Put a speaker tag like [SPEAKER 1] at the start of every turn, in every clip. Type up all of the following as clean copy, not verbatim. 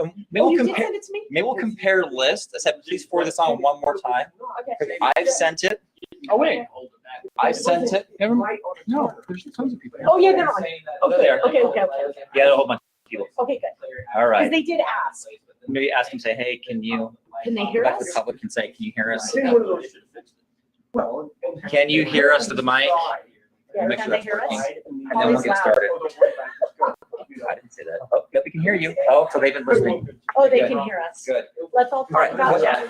[SPEAKER 1] Maybe we'll
[SPEAKER 2] You did
[SPEAKER 1] compare.
[SPEAKER 2] send it to me?
[SPEAKER 1] Maybe we'll compare lists. I said, please forward this on one more time.
[SPEAKER 2] Okay.
[SPEAKER 1] I've sent it.
[SPEAKER 3] Oh, wait.
[SPEAKER 1] I've sent it.
[SPEAKER 3] Never mind. No, there's tons of people.
[SPEAKER 2] Oh, yeah, they're on.
[SPEAKER 1] Oh, there.
[SPEAKER 2] Okay.
[SPEAKER 1] Yeah, a whole bunch of people.
[SPEAKER 2] Okay, good.
[SPEAKER 1] All
[SPEAKER 2] Because
[SPEAKER 1] right.
[SPEAKER 2] they did ask.
[SPEAKER 1] Maybe ask them, say, hey, can you?
[SPEAKER 2] Can they hear
[SPEAKER 1] Go back to
[SPEAKER 2] us?
[SPEAKER 1] the public and say, can you hear us?
[SPEAKER 4] Well,
[SPEAKER 1] Can you hear us to the mic?
[SPEAKER 2] Yeah,
[SPEAKER 1] Make
[SPEAKER 2] can
[SPEAKER 1] sure
[SPEAKER 2] they hear
[SPEAKER 1] that's
[SPEAKER 2] us?
[SPEAKER 1] working. And then we'll get started. I didn't say that. Oh, yeah, we can hear you. Oh, so they've been listening.
[SPEAKER 2] Oh, they
[SPEAKER 1] Good.
[SPEAKER 2] can hear us.
[SPEAKER 1] Good.
[SPEAKER 2] Let's all
[SPEAKER 1] All
[SPEAKER 2] talk
[SPEAKER 1] right.
[SPEAKER 2] about
[SPEAKER 1] Let's
[SPEAKER 2] that.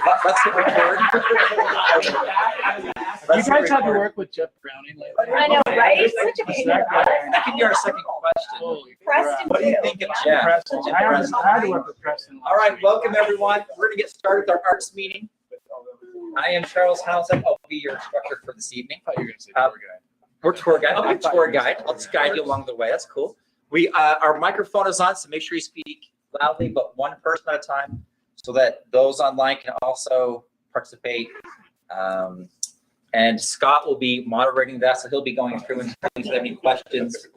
[SPEAKER 3] You guys had to work with Jeff Browning lately.
[SPEAKER 2] I know, right? He's such a pain in the butt.
[SPEAKER 1] That can be our second question.
[SPEAKER 3] Holy
[SPEAKER 2] Preston,
[SPEAKER 1] What do you
[SPEAKER 2] too.
[SPEAKER 1] think of Jeff?
[SPEAKER 3] Preston. I had to work with Preston.
[SPEAKER 1] All right, welcome everyone. We're gonna get started with our arts meeting. I am Charles Houston. I'll be your instructor for this evening.
[SPEAKER 3] I thought you were gonna say tour guide.
[SPEAKER 1] We're tour guide. I'll be a tour guide. I'll just guide you along the way. That's cool. We our microphone is on, so make sure you speak loudly, but one person at a time, so that those online can also participate. And Scott will be moderating that, so he'll be going through and if you have any questions,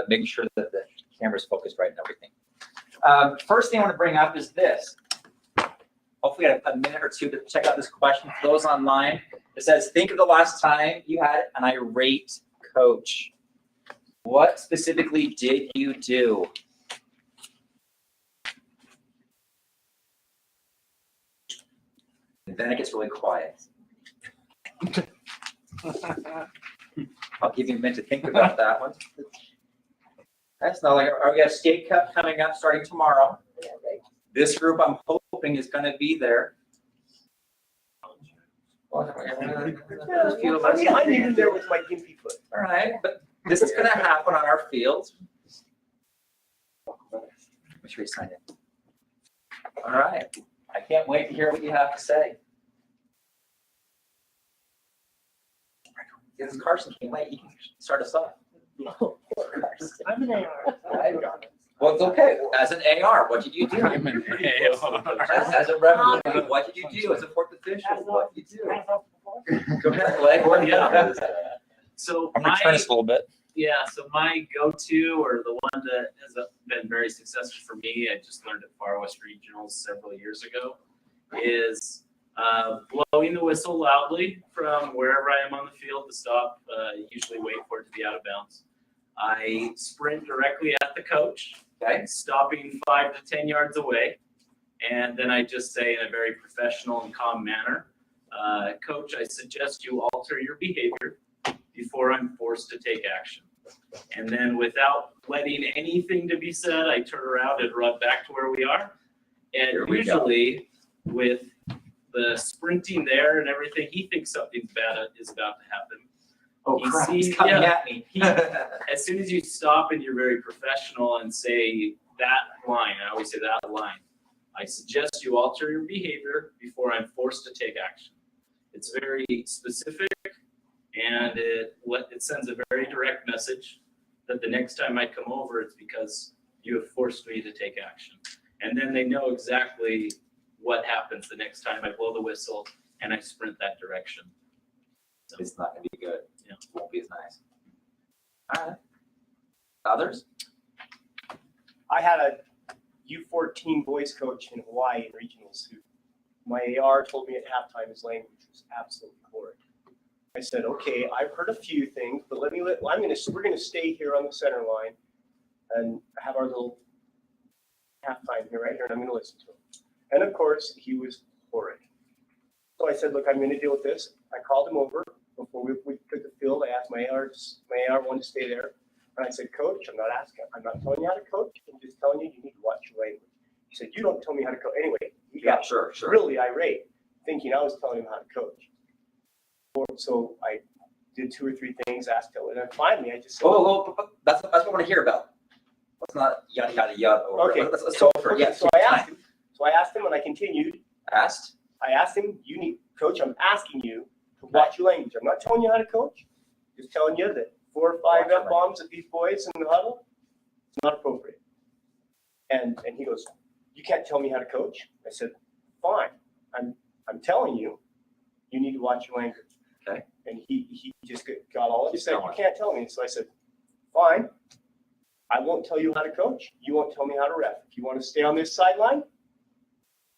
[SPEAKER 1] making sure that the camera's focused right and everything. First thing I want to bring up is this. Hopefully, I have a minute or two to check out this question. For those online, it says, think of the last time you had an irate coach. What specifically did you do? And then it gets really quiet. I'll give you a minute to think about that one. That's not like, we got a state cup coming up starting tomorrow. This group I'm hoping is going to be there.
[SPEAKER 4] I mean, I'm even there with my gimpy foot.
[SPEAKER 1] All right, but this is going to happen on our field. Make sure you sign in. All right, I can't wait to hear what you have to say. This is Carson came late. You can start us off.
[SPEAKER 4] I'm an AR.
[SPEAKER 1] Well, it's okay. As an AR, what did you do?
[SPEAKER 3] I'm an AR.
[SPEAKER 1] As a revenue, what did you do? As a fourth official, what did you do? Go ahead, Blake. What do you have?
[SPEAKER 5] So
[SPEAKER 1] I'm gonna turn this a little bit.
[SPEAKER 5] so my go-to, or the one that has been very successful for me, I just learned at Far West Regionals several years ago, is blowing the whistle loudly from wherever I am on the field to stop, usually wait for it to be out of bounds. I sprint directly at the coach,
[SPEAKER 1] Okay.
[SPEAKER 5] stopping 5 to 10 yards away. And then I just say in a very professional and calm manner, Coach, I suggest you alter your behavior before I'm forced to take action. And then without letting anything to be said, I turn around and run back to where we are.
[SPEAKER 1] Here
[SPEAKER 5] And
[SPEAKER 1] we go.
[SPEAKER 5] usually with the sprinting there and everything, he thinks something bad is about to happen.
[SPEAKER 1] Oh,
[SPEAKER 5] You
[SPEAKER 1] crap,
[SPEAKER 5] see,
[SPEAKER 1] he's coming
[SPEAKER 5] yeah,
[SPEAKER 1] at me.
[SPEAKER 5] As soon as you stop and you're very professional and say that line, I always say that line, I suggest you alter your behavior before I'm forced to take action. It's very specific, and it sends a very direct message that the next time I come over, it's because you have forced me to take action. And then they know exactly what happens the next time I blow the whistle and I sprint that direction. So,
[SPEAKER 1] It's not gonna be good.
[SPEAKER 5] Yeah.
[SPEAKER 1] It won't be as nice. All right. Others?
[SPEAKER 4] I had a U14 boys coach in Hawaii in regionals who my AR told me at halftime his language was absolutely horrid. I said, okay, I've heard a few things, but we're gonna stay here on the center line and have our little halftime here, right here, and I'm gonna listen to him. And of course, he was horrid. So I said, look, I'm gonna deal with this. I called him over before we took the field. I asked my AR wanted to stay there. And I said, Coach, I'm not telling you how to coach. I'm just telling you, you need to watch your language. He said, you don't tell me how to coach. Anyway, he got
[SPEAKER 1] Sure.
[SPEAKER 4] really irate, thinking I was telling him how to coach. So I did 2 or 3 things, asked him, and then finally I just said,
[SPEAKER 1] That's what I want to hear about. Let's not yada yada yada over.
[SPEAKER 4] okay.
[SPEAKER 1] Let's go for it. Yeah.
[SPEAKER 4] So I asked him. So I asked him, and I continued.
[SPEAKER 1] Asked.
[SPEAKER 4] I asked him, Coach, I'm asking you to watch your language. I'm not telling you how to coach. Just telling you that 4 or 5 F-bombs at these boys in the huddle, it's not appropriate. And he goes, you can't tell me how to coach? I said, fine. I'm telling you, you need to watch your language.
[SPEAKER 1] Okay.
[SPEAKER 4] And he just got all
[SPEAKER 1] Keep
[SPEAKER 4] upset. You
[SPEAKER 1] going.
[SPEAKER 4] can't tell me. So I said, fine. I won't tell you how to coach. You won't tell me how to ref. If you want to stay on this sideline,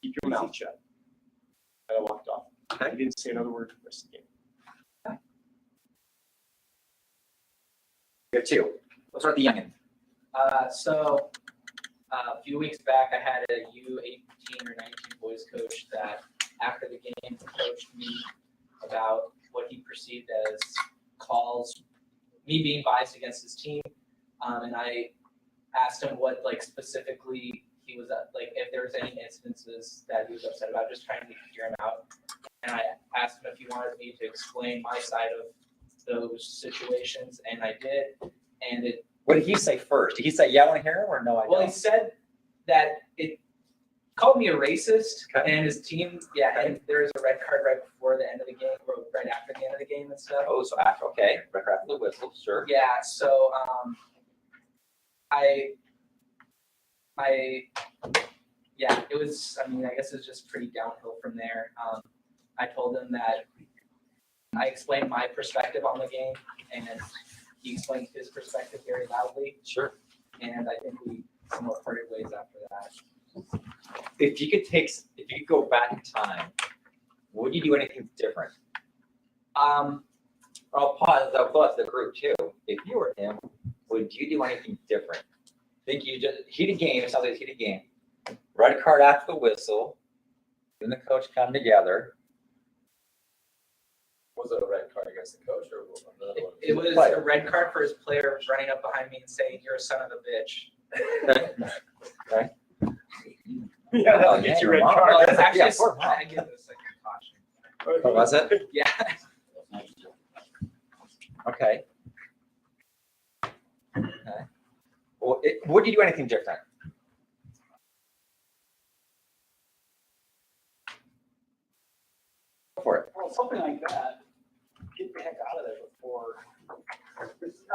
[SPEAKER 4] keep your mouth shut. And I walked off. I didn't say another word for the rest of the game.
[SPEAKER 1] You have two. Let's start with the youngin.
[SPEAKER 6] So a few weeks back, I had a U18 or 19 boys coach that after the game coached me about what he perceived as calls, me being biased against his team. And I asked him what like specifically he was like, if there was any instances that he was upset about, just trying to hear him out. And I asked him if he wanted me to explain my side of those situations, and I did. And it,
[SPEAKER 1] What did he say first? Did he say, yeah, I want to hear him, or no, I
[SPEAKER 6] well, he
[SPEAKER 1] don't?
[SPEAKER 6] said that it called me a racist,
[SPEAKER 1] Okay.
[SPEAKER 6] and his team, yeah, and there was a red card right before the end of the game, or right after the end of the game and stuff.
[SPEAKER 1] Oh, so after, okay, right after the whistle, sure.
[SPEAKER 6] Yeah, so yeah, it was, I mean, I guess it was just pretty downhill from there. I told him that I explained my perspective on the game, and he explained his perspective very loudly,
[SPEAKER 1] Sure.
[SPEAKER 6] and I think we somewhat parted ways after that.
[SPEAKER 1] If you could go back in time, would you do anything different? I'll pause the group too. If you were him, would you do anything different? Think you just heated game, it sounds like it's heated game. Red card after the whistle, you and the coach come together.
[SPEAKER 7] Was it a red card against the coach or another one?
[SPEAKER 6] It was a red card for his player running up behind me and saying, "You're a son of a bitch."
[SPEAKER 4] Yeah, that'll
[SPEAKER 1] Oh,
[SPEAKER 4] get you
[SPEAKER 1] yeah,
[SPEAKER 4] red
[SPEAKER 1] your
[SPEAKER 4] card.
[SPEAKER 1] mom.
[SPEAKER 6] Well, it's actually,
[SPEAKER 1] Yeah, poor mom.
[SPEAKER 6] I give it a second caution.
[SPEAKER 1] Oh, was it?
[SPEAKER 6] Yeah.
[SPEAKER 1] Okay. Okay. Well, would you do anything different? Go for it.
[SPEAKER 8] Well, something like that, get the heck out of there before.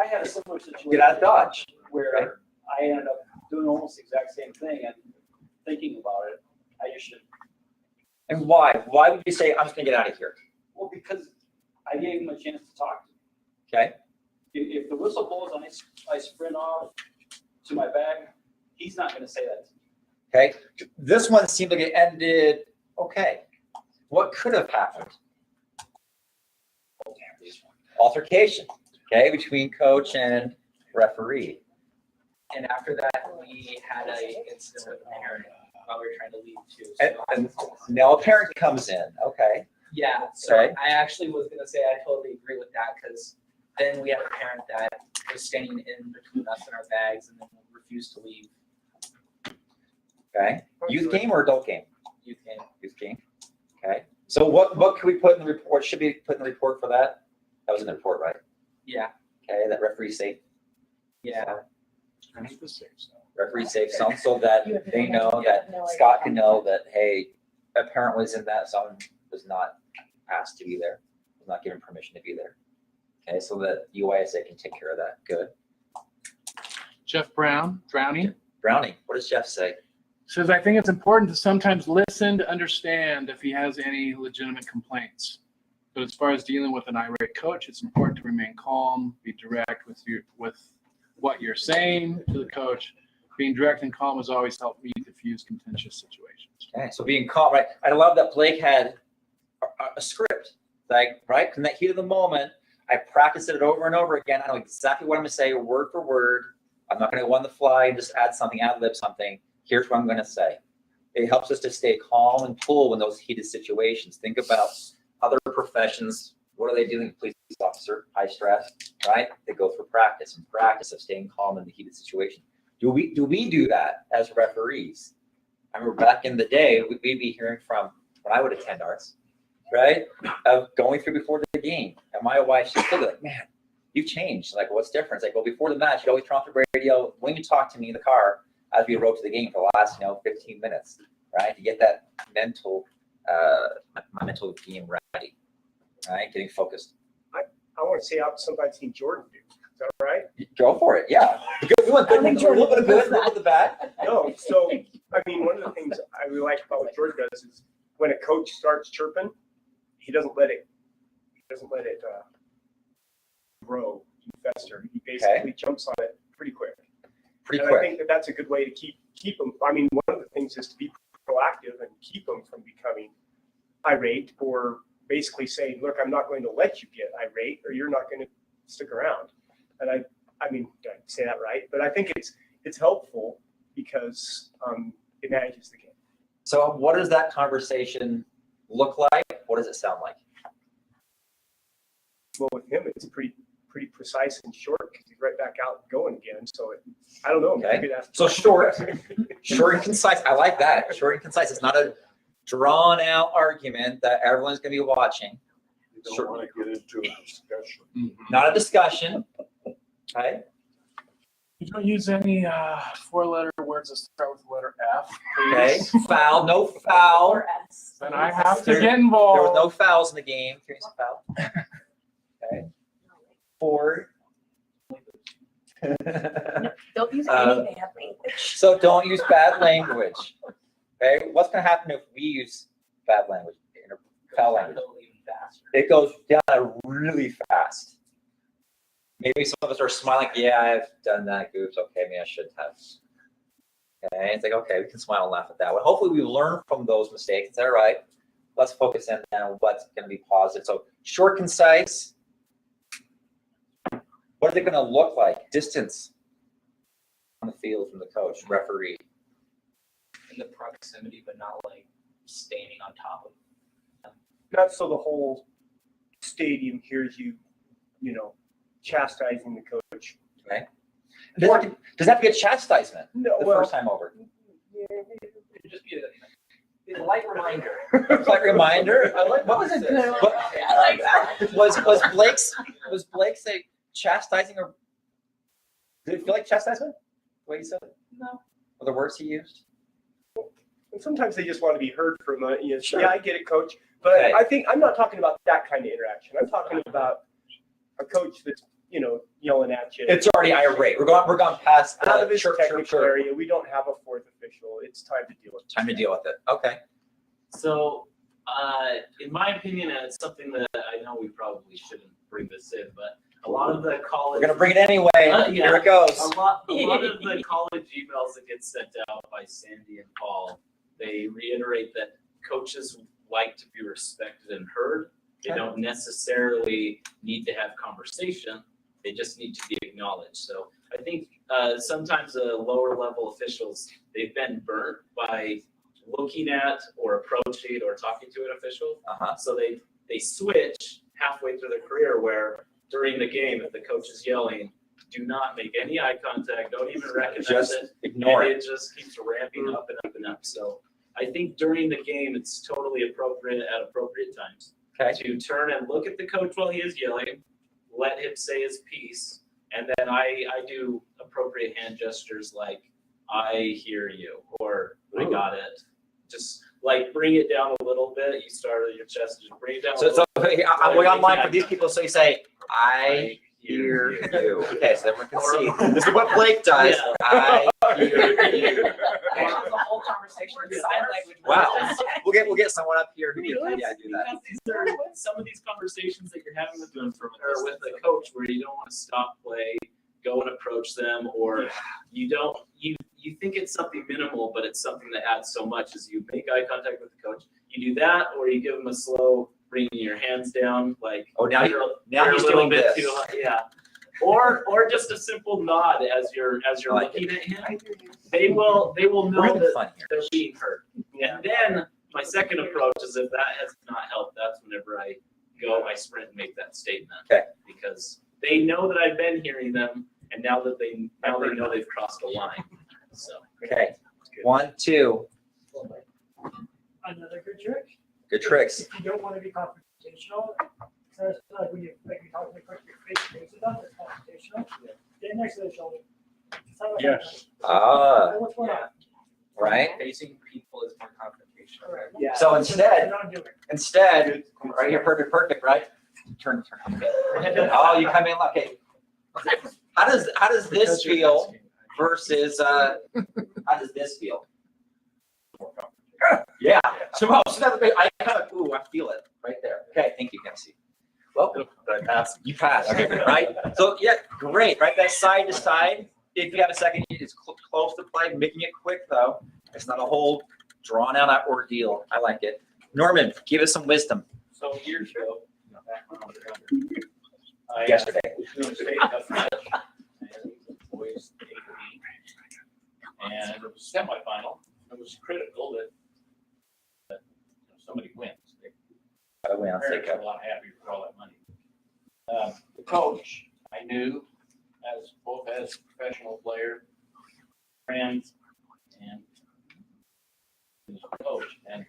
[SPEAKER 8] I had a similar situation.
[SPEAKER 1] Get out of Dodge.
[SPEAKER 8] Where I ended up doing almost the exact same thing and thinking about it, I just should,
[SPEAKER 1] And why? Why would you say, I'm just gonna get out of here?
[SPEAKER 8] well, because I gave him a chance to talk.
[SPEAKER 1] Okay.
[SPEAKER 8] If the whistle blows and I sprint off to my bag, he's not gonna say that to me.
[SPEAKER 1] Okay. This one seemed like it ended okay. What could have happened? Altercation, okay, between coach and referee.
[SPEAKER 6] And after that, we had a incident with a parent while we were trying to leave too.
[SPEAKER 1] And now a parent comes in, okay.
[SPEAKER 6] Yeah, so
[SPEAKER 1] Okay.
[SPEAKER 6] I actually was gonna say I totally agree with that, because then we had a parent that was standing in between us and our bags and then refused to leave
[SPEAKER 1] Okay. Youth game or adult game?
[SPEAKER 6] youth game.
[SPEAKER 1] Youth game. Okay. So what can we put in the report? Should be put in the report for that? That was in the report, right?
[SPEAKER 6] Yeah,
[SPEAKER 1] Okay, that referee safe.
[SPEAKER 6] yeah.
[SPEAKER 1] Referee safe zone so that they know that Scott can know that, hey, a parent was in that zone, was not asked to be there, was not given permission to be there. Okay, so that UISA can take care of that. Good.
[SPEAKER 3] Jeff Brown, Drowning,
[SPEAKER 1] Browning, what does Jeff say?
[SPEAKER 3] says, I think it's important to sometimes listen to understand if he has any legitimate complaints. But as far as dealing with an irate coach, it's important to remain calm, be direct with what you're saying to the coach. Being direct and calm has always helped me diffuse contentious situations.
[SPEAKER 1] Okay, so being calm, right? I love that Blake had a script, like, right? In that heat of the moment, I practiced it over and over again. I know exactly what I'm gonna say, word for word. I'm not gonna go on the fly and just add something, ad-lib something. Here's what I'm gonna say. It helps us to stay calm and cool when those heated situations. Think about other professions. What are they doing? Police officer, high stress, right? They go through practice and practice of staying calm in the heated situation. Do we do that as referees? I remember back in the day, we'd be hearing from, when I would attend arts, right? Of going through before the game. And my wife, she'd still be like, man, you've changed. Like, what's different? It's like, well, before the match, you'd always turn off the radio when you talk to me in the car as we rode to the game for the last, 15 minutes, right? To get that mental, my mental game ready, right? Getting focused.
[SPEAKER 4] I want to say how somebody's seen Jordan do. Is that all right?
[SPEAKER 1] Go for it, yeah. We want good, a little bit of good, a little bit of the bad.
[SPEAKER 4] No, so, I mean, one of the things I really like about what Jordan does is when a coach starts chirping, he doesn't let it grow, fester. He basically jumps on it pretty quick.
[SPEAKER 1] pretty
[SPEAKER 4] And I
[SPEAKER 1] quick.
[SPEAKER 4] think that that's a good way to keep them. I mean, one of the things is to be proactive and keep them from becoming irate, or basically saying, look, I'm not going to let you get irate, or you're not going to stick around. And I mean, did I say that right? But I think it's helpful because it manages the game.
[SPEAKER 1] So what does that conversation look like? What does it sound like?
[SPEAKER 4] Well, with him, it's pretty precise and short because he's right back out going again. So I don't know.
[SPEAKER 1] Okay.
[SPEAKER 4] Maybe that's
[SPEAKER 1] So short and concise. I like that. Short and concise. It's not a drawn out argument that everyone's going to be watching.
[SPEAKER 7] You don't want to get into a discussion.
[SPEAKER 1] Not a discussion. Okay.
[SPEAKER 3] You don't use any 4-letter words that start with the letter F,
[SPEAKER 1] Okay.
[SPEAKER 3] please.
[SPEAKER 1] Foul. No foul.
[SPEAKER 2] Or S.
[SPEAKER 3] Then I have to
[SPEAKER 1] There-
[SPEAKER 3] get involved.
[SPEAKER 1] There was no fouls in the game. Curious foul. Okay. 4.
[SPEAKER 2] Don't use
[SPEAKER 1] Uh,
[SPEAKER 2] any bad language.
[SPEAKER 1] So don't use bad language. Okay. What's going to happen if we use bad language? Foul language.
[SPEAKER 6] Even faster.
[SPEAKER 1] It goes down really fast. Maybe some of us are smiling. Yeah, I've done that. Oops. Okay, maybe I should have. Okay, it's like, okay, we can smile and laugh at that one. Hopefully we learn from those mistakes. Is that right? Let's focus in on what's going to be positive. So short, concise. What is it going to look like? Distance on the field from the coach, referee.
[SPEAKER 6] In the proximity, but not like standing on top of.
[SPEAKER 4] not so the whole stadium hears you, chastising the coach.
[SPEAKER 1] Does that have to be a chastisement
[SPEAKER 4] No,
[SPEAKER 1] the
[SPEAKER 4] well,
[SPEAKER 1] first time over?
[SPEAKER 6] It'd just be a light reminder.
[SPEAKER 1] A slight reminder.
[SPEAKER 6] I like
[SPEAKER 1] What was it?
[SPEAKER 6] this.
[SPEAKER 1] What-
[SPEAKER 2] I like that.
[SPEAKER 1] Was Blake's a chastising, or did it feel like chastisement? The way he said it?
[SPEAKER 6] No.
[SPEAKER 1] Or the words he used?
[SPEAKER 4] and sometimes they just want to be heard from
[SPEAKER 1] Sure.
[SPEAKER 4] yeah, I get it, coach. But
[SPEAKER 1] Okay.
[SPEAKER 4] I think I'm not talking about that kind of interaction. I'm talking about a coach that's, yelling at you.
[SPEAKER 1] It's already irate. We're going past
[SPEAKER 4] out
[SPEAKER 1] the
[SPEAKER 4] of this
[SPEAKER 1] chirp,
[SPEAKER 4] technical
[SPEAKER 1] chirp, chirp.
[SPEAKER 4] area. We don't have a fourth official. It's time to deal with it.
[SPEAKER 1] Time to deal with it. Okay.
[SPEAKER 5] So, in my opinion, and it's something that I know we probably shouldn't bring this in, but a lot of the college.
[SPEAKER 1] We're gonna bring it anyway.
[SPEAKER 5] Yeah.
[SPEAKER 1] Here it goes.
[SPEAKER 5] A lot of the college emails that get sent out by Sandy and Paul, they reiterate that coaches like to be respected and heard. They
[SPEAKER 1] Okay.
[SPEAKER 5] don't necessarily need to have conversation. They just need to be acknowledged. So I think sometimes the lower level officials, they've been burnt by looking at or approaching or talking to an official.
[SPEAKER 1] Uh-huh.
[SPEAKER 5] So they switch halfway through their career where during the game, if the coach is yelling, do not make any eye contact, don't even recognize
[SPEAKER 1] Just
[SPEAKER 5] it.
[SPEAKER 1] ignore
[SPEAKER 5] And
[SPEAKER 1] it.
[SPEAKER 5] it just keeps ramping up and up and up. So I think during the game, it's totally appropriate at appropriate times
[SPEAKER 1] Okay.
[SPEAKER 5] to turn and look at the coach while he is yelling, let him say his piece, and then I do appropriate hand gestures like, I hear you, or I got it. Just like bring it down a little bit. You start at your chest, just bring it down a
[SPEAKER 1] So
[SPEAKER 5] little
[SPEAKER 1] I'm going online for these people. So you say, I hear you. Okay, so everyone can see. This is what Blake does.
[SPEAKER 5] Yeah.
[SPEAKER 1] I hear you.
[SPEAKER 6] And the whole conversation in sign language.
[SPEAKER 1] Wow. We'll get someone up here who can do that.
[SPEAKER 5] Because these are some of these conversations that you're having with them or with the coach where you don't want to stop play, go and approach them, or you think it's something minimal, but it's something that adds so much as you make eye contact with the coach. You do that, or you give them a slow bringing your hands down, like
[SPEAKER 1] Oh, now
[SPEAKER 5] you're
[SPEAKER 1] he's
[SPEAKER 5] a little
[SPEAKER 1] doing
[SPEAKER 5] bit
[SPEAKER 1] this.
[SPEAKER 5] too high, yeah. Or just a simple nod as you're
[SPEAKER 1] I like
[SPEAKER 5] looking at him. They will
[SPEAKER 1] We're
[SPEAKER 5] know
[SPEAKER 1] having
[SPEAKER 5] that
[SPEAKER 1] fun here.
[SPEAKER 5] they're being heard. And then my second approach is if that has not helped, that's whenever I sprint and make that statement.
[SPEAKER 1] Okay.
[SPEAKER 5] Because they know that I've been hearing them, and now they know they've crossed a line. So
[SPEAKER 1] Okay. 1, 2.
[SPEAKER 9] Another good trick.
[SPEAKER 1] Good tricks.
[SPEAKER 9] If you don't want to be confrontational, so it's like when you talk to the coach, your face to them, it's confrontational. Get next to the shoulder. Sound like
[SPEAKER 3] Yes.
[SPEAKER 1] Ah,
[SPEAKER 9] Hey, what's going on?
[SPEAKER 1] right.
[SPEAKER 6] Facing people is more confrontational.
[SPEAKER 9] All right.
[SPEAKER 4] Yeah.
[SPEAKER 1] So instead,
[SPEAKER 9] That's what I'm doing.
[SPEAKER 1] Instead, right here, perfect, right? Turn. Okay. Oh, you come in, okay. How does this feel versus, how does this feel? Yeah. So I kind of, I feel it right there. Okay, thank you, Kelsey. Well,
[SPEAKER 7] I passed.
[SPEAKER 1] you passed, right? So, yeah, great, right? That side to side, if you have a second, it's close to play, making it quick though. It's not a whole drawn out ordeal. I like it. Norman, give us some wisdom.
[SPEAKER 8] So years ago, back when I was younger, I
[SPEAKER 1] Yesterday.
[SPEAKER 8] was doing state cup match, and the boys A to B. And it was semifinal. It was critical that somebody wins.
[SPEAKER 1] By the way, I'll
[SPEAKER 8] Parents
[SPEAKER 1] take
[SPEAKER 8] were a lot happier for all that money. The coach, I knew as both as a professional player, friends, and his coach, and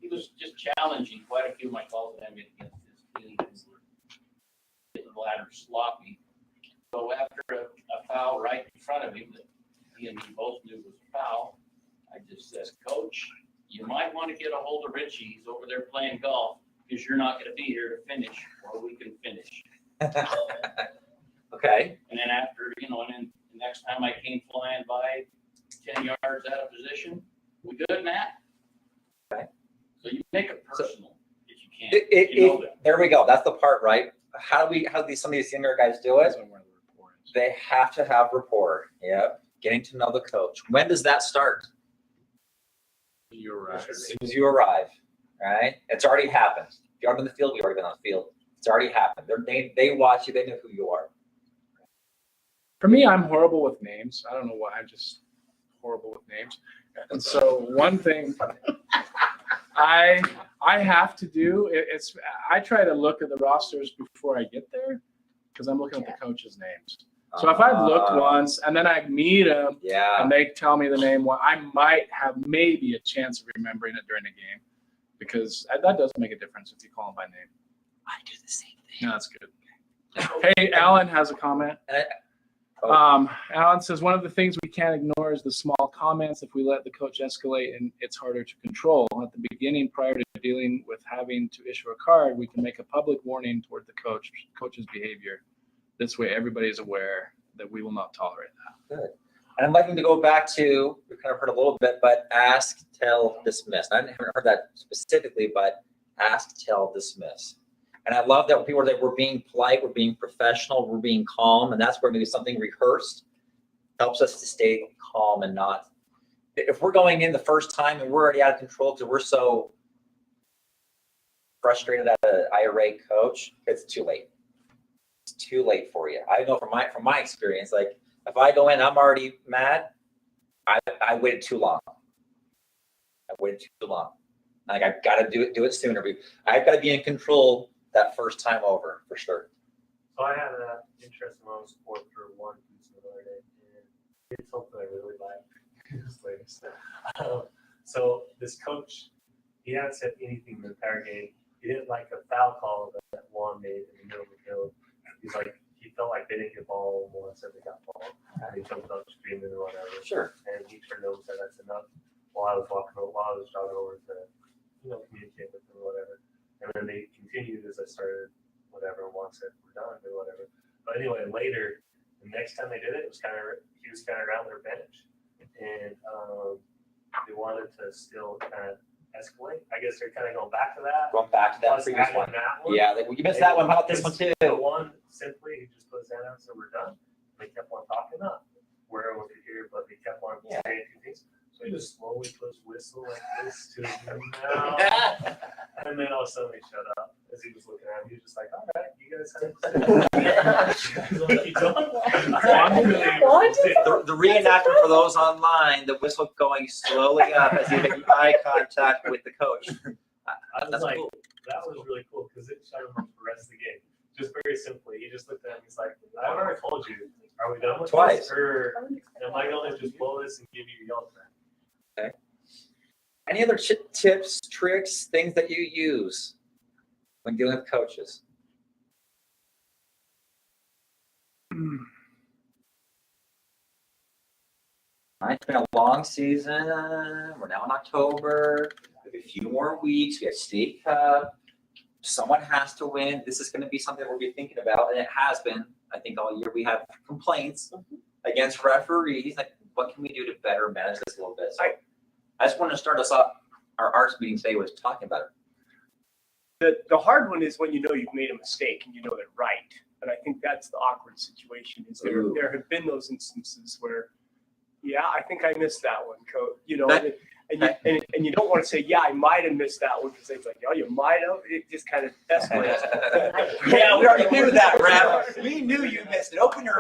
[SPEAKER 8] he was just challenging quite a few of my calls that I made against his team. Getting the ladder sloppy. So after a foul right in front of him that he and me both knew was a foul, I just said, Coach, you might want to get a hold of Richie. He's over there playing golf because you're not going to be here to finish, or we can finish.
[SPEAKER 1] Okay.
[SPEAKER 8] And then after, and then the next time I came flying by 10 yards out of position, we good, Matt?
[SPEAKER 1] Okay.
[SPEAKER 8] So you make it personal if you can.
[SPEAKER 1] There we go. That's the part, right? How do some of these younger guys do it?
[SPEAKER 3] That's where the rapport is.
[SPEAKER 1] They have to have rapport. Yep. Getting to know the coach. When does that start?
[SPEAKER 3] You're right.
[SPEAKER 1] As soon as you arrive, right? It's already happened. If you're on the field, you've already been on the field. It's already happened. They watch you. They know who you are.
[SPEAKER 3] For me, I'm horrible with names. I don't know why. I'm just horrible with names. And so one thing I have to do it's I try to look at the rosters before I get there because I'm looking at the coaches' names. So if I've looked once and then I meet them
[SPEAKER 1] Yeah.
[SPEAKER 3] and they tell me the name, well, I might have maybe a chance of remembering it during the game because that does make a difference if you call them by name.
[SPEAKER 1] I do the same thing.
[SPEAKER 3] No, that's good. Hey, Alan has a comment. Alan says one of the things we can't ignore is the small comments. If we let the coach escalate, and it's harder to control. At the beginning, prior to dealing with having to issue a card, we can make a public warning toward the coach's behavior. This way, everybody is aware that we will not tolerate that.
[SPEAKER 1] Good. And I'm liking to go back to, we kind of heard a little bit, but ask, tell, dismiss. I haven't heard that specifically, but ask, tell, dismiss. And I love that people are that we're being polite, we're being professional, we're being calm, and that's where maybe something rehearsed helps us to stay calm and not. If we're going in the first time and we're already out of control because we're so frustrated at an irate coach, it's too late. It's too late for you. I know from my experience, like if I go in, I'm already mad. I waited too long. Like I've got to do it sooner. I've got to be in control that first time over for sure.
[SPEAKER 10] So I had an interesting amount of support for one piece of the other day, and it's something I really like. So this coach, he hadn't said anything the entire game. He didn't like a foul call that Juan made in the middle of the field. He's like, he felt like they didn't get ball once and they got ball. And he jumped up screaming or whatever.
[SPEAKER 1] Sure.
[SPEAKER 10] And he turned over and said, that's enough. While I was jogging over to, communicate with him or whatever. And then they continued as I started, whatever, and Juan said, we're done or whatever. But anyway, later, the next time they did it, he was kind of around their bench. And they wanted to still kind of escalate. I guess they're kind of going back to that.
[SPEAKER 1] Going back to that
[SPEAKER 10] Plus
[SPEAKER 1] previous
[SPEAKER 10] adding
[SPEAKER 1] one.
[SPEAKER 10] that one.
[SPEAKER 1] Yeah, you missed that one. How about this one too?
[SPEAKER 10] The one simply, he just put his hand out and said, we're done. They kept on talking up. Where everyone could hear, but they kept on saying two things. So he just slowly put his whistle like this to his mouth. And then all of a sudden he shut up as he was looking at me. He was just like, all right, you guys have
[SPEAKER 1] The reenactment for those online, the whistle going slowly up as you make eye contact with the coach.
[SPEAKER 10] I was
[SPEAKER 1] That's
[SPEAKER 10] like,
[SPEAKER 1] cool.
[SPEAKER 10] that was really cool because it shut him up for the rest of the game. Just very simply, he just looked at me. He's like, I've already told you. Are we done with
[SPEAKER 1] Twice.
[SPEAKER 10] this? Or am I going to just blow this and give you your yell back?
[SPEAKER 1] Okay. Any other tips, tricks, things that you use when dealing with coaches? It's been a long season. We're now in October. We have a few more weeks. We have state cup. Someone has to win. This is going to be something we'll be thinking about, and it has been. I think all year we have complaints against referees. Like, what can we do to better manage this a little bit? So I just want to start us off. Our arts meeting today was talking about it.
[SPEAKER 4] The hard one is when you know you've made a mistake and you know they're right. And I think that's the awkward situation is
[SPEAKER 1] Ooh.
[SPEAKER 4] there have been those instances where, yeah, I think I missed that one, coach. You know,
[SPEAKER 1] That-
[SPEAKER 4] and you don't want to say, yeah, I might have missed that one because it's like, oh, you might have. It just kind of escalates.
[SPEAKER 1] Yeah, we already knew that, Brad. We knew you missed it. Open your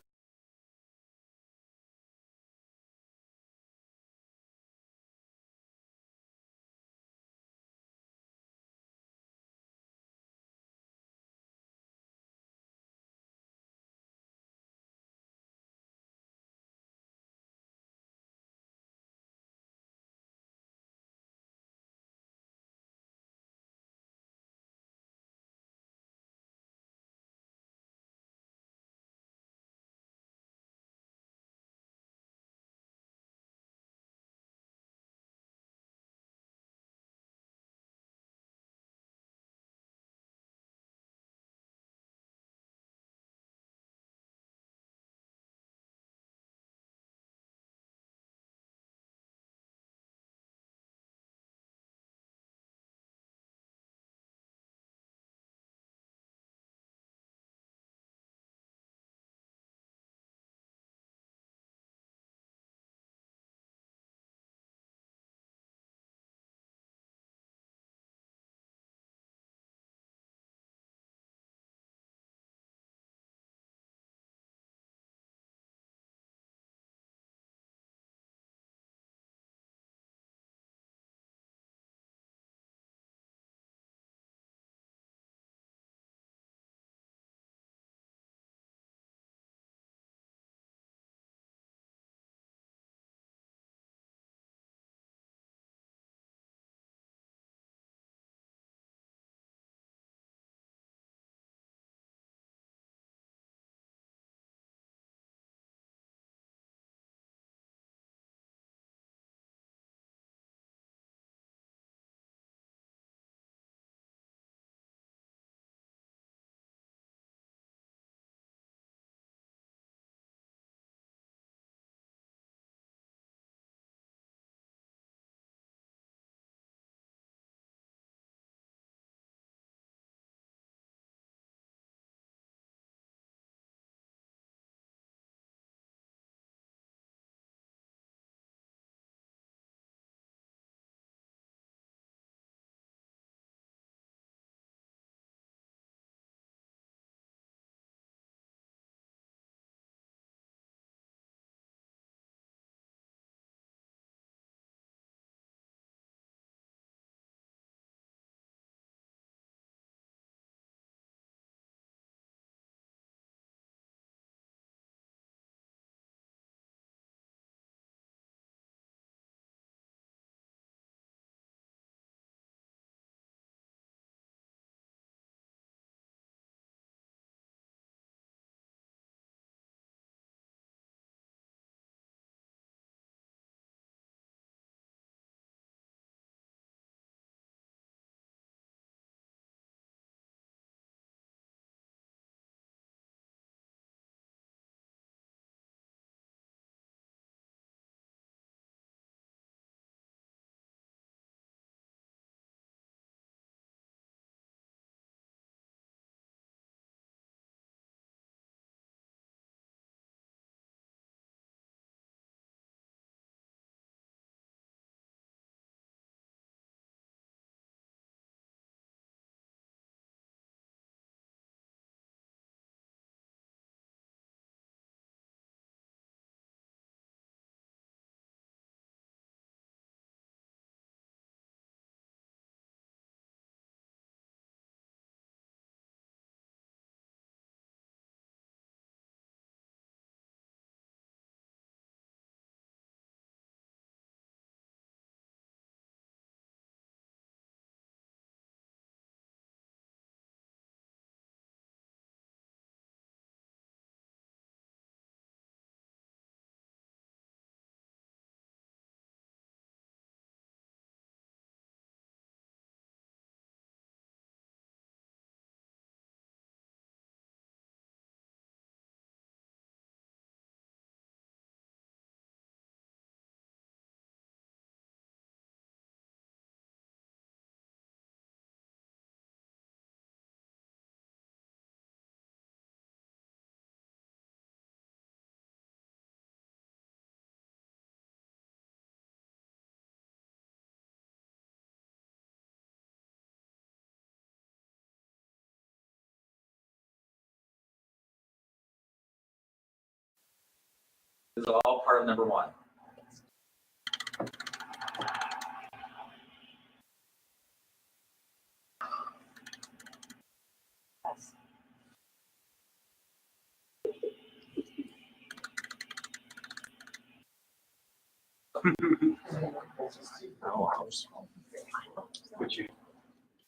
[SPEAKER 1] This is all part of number one.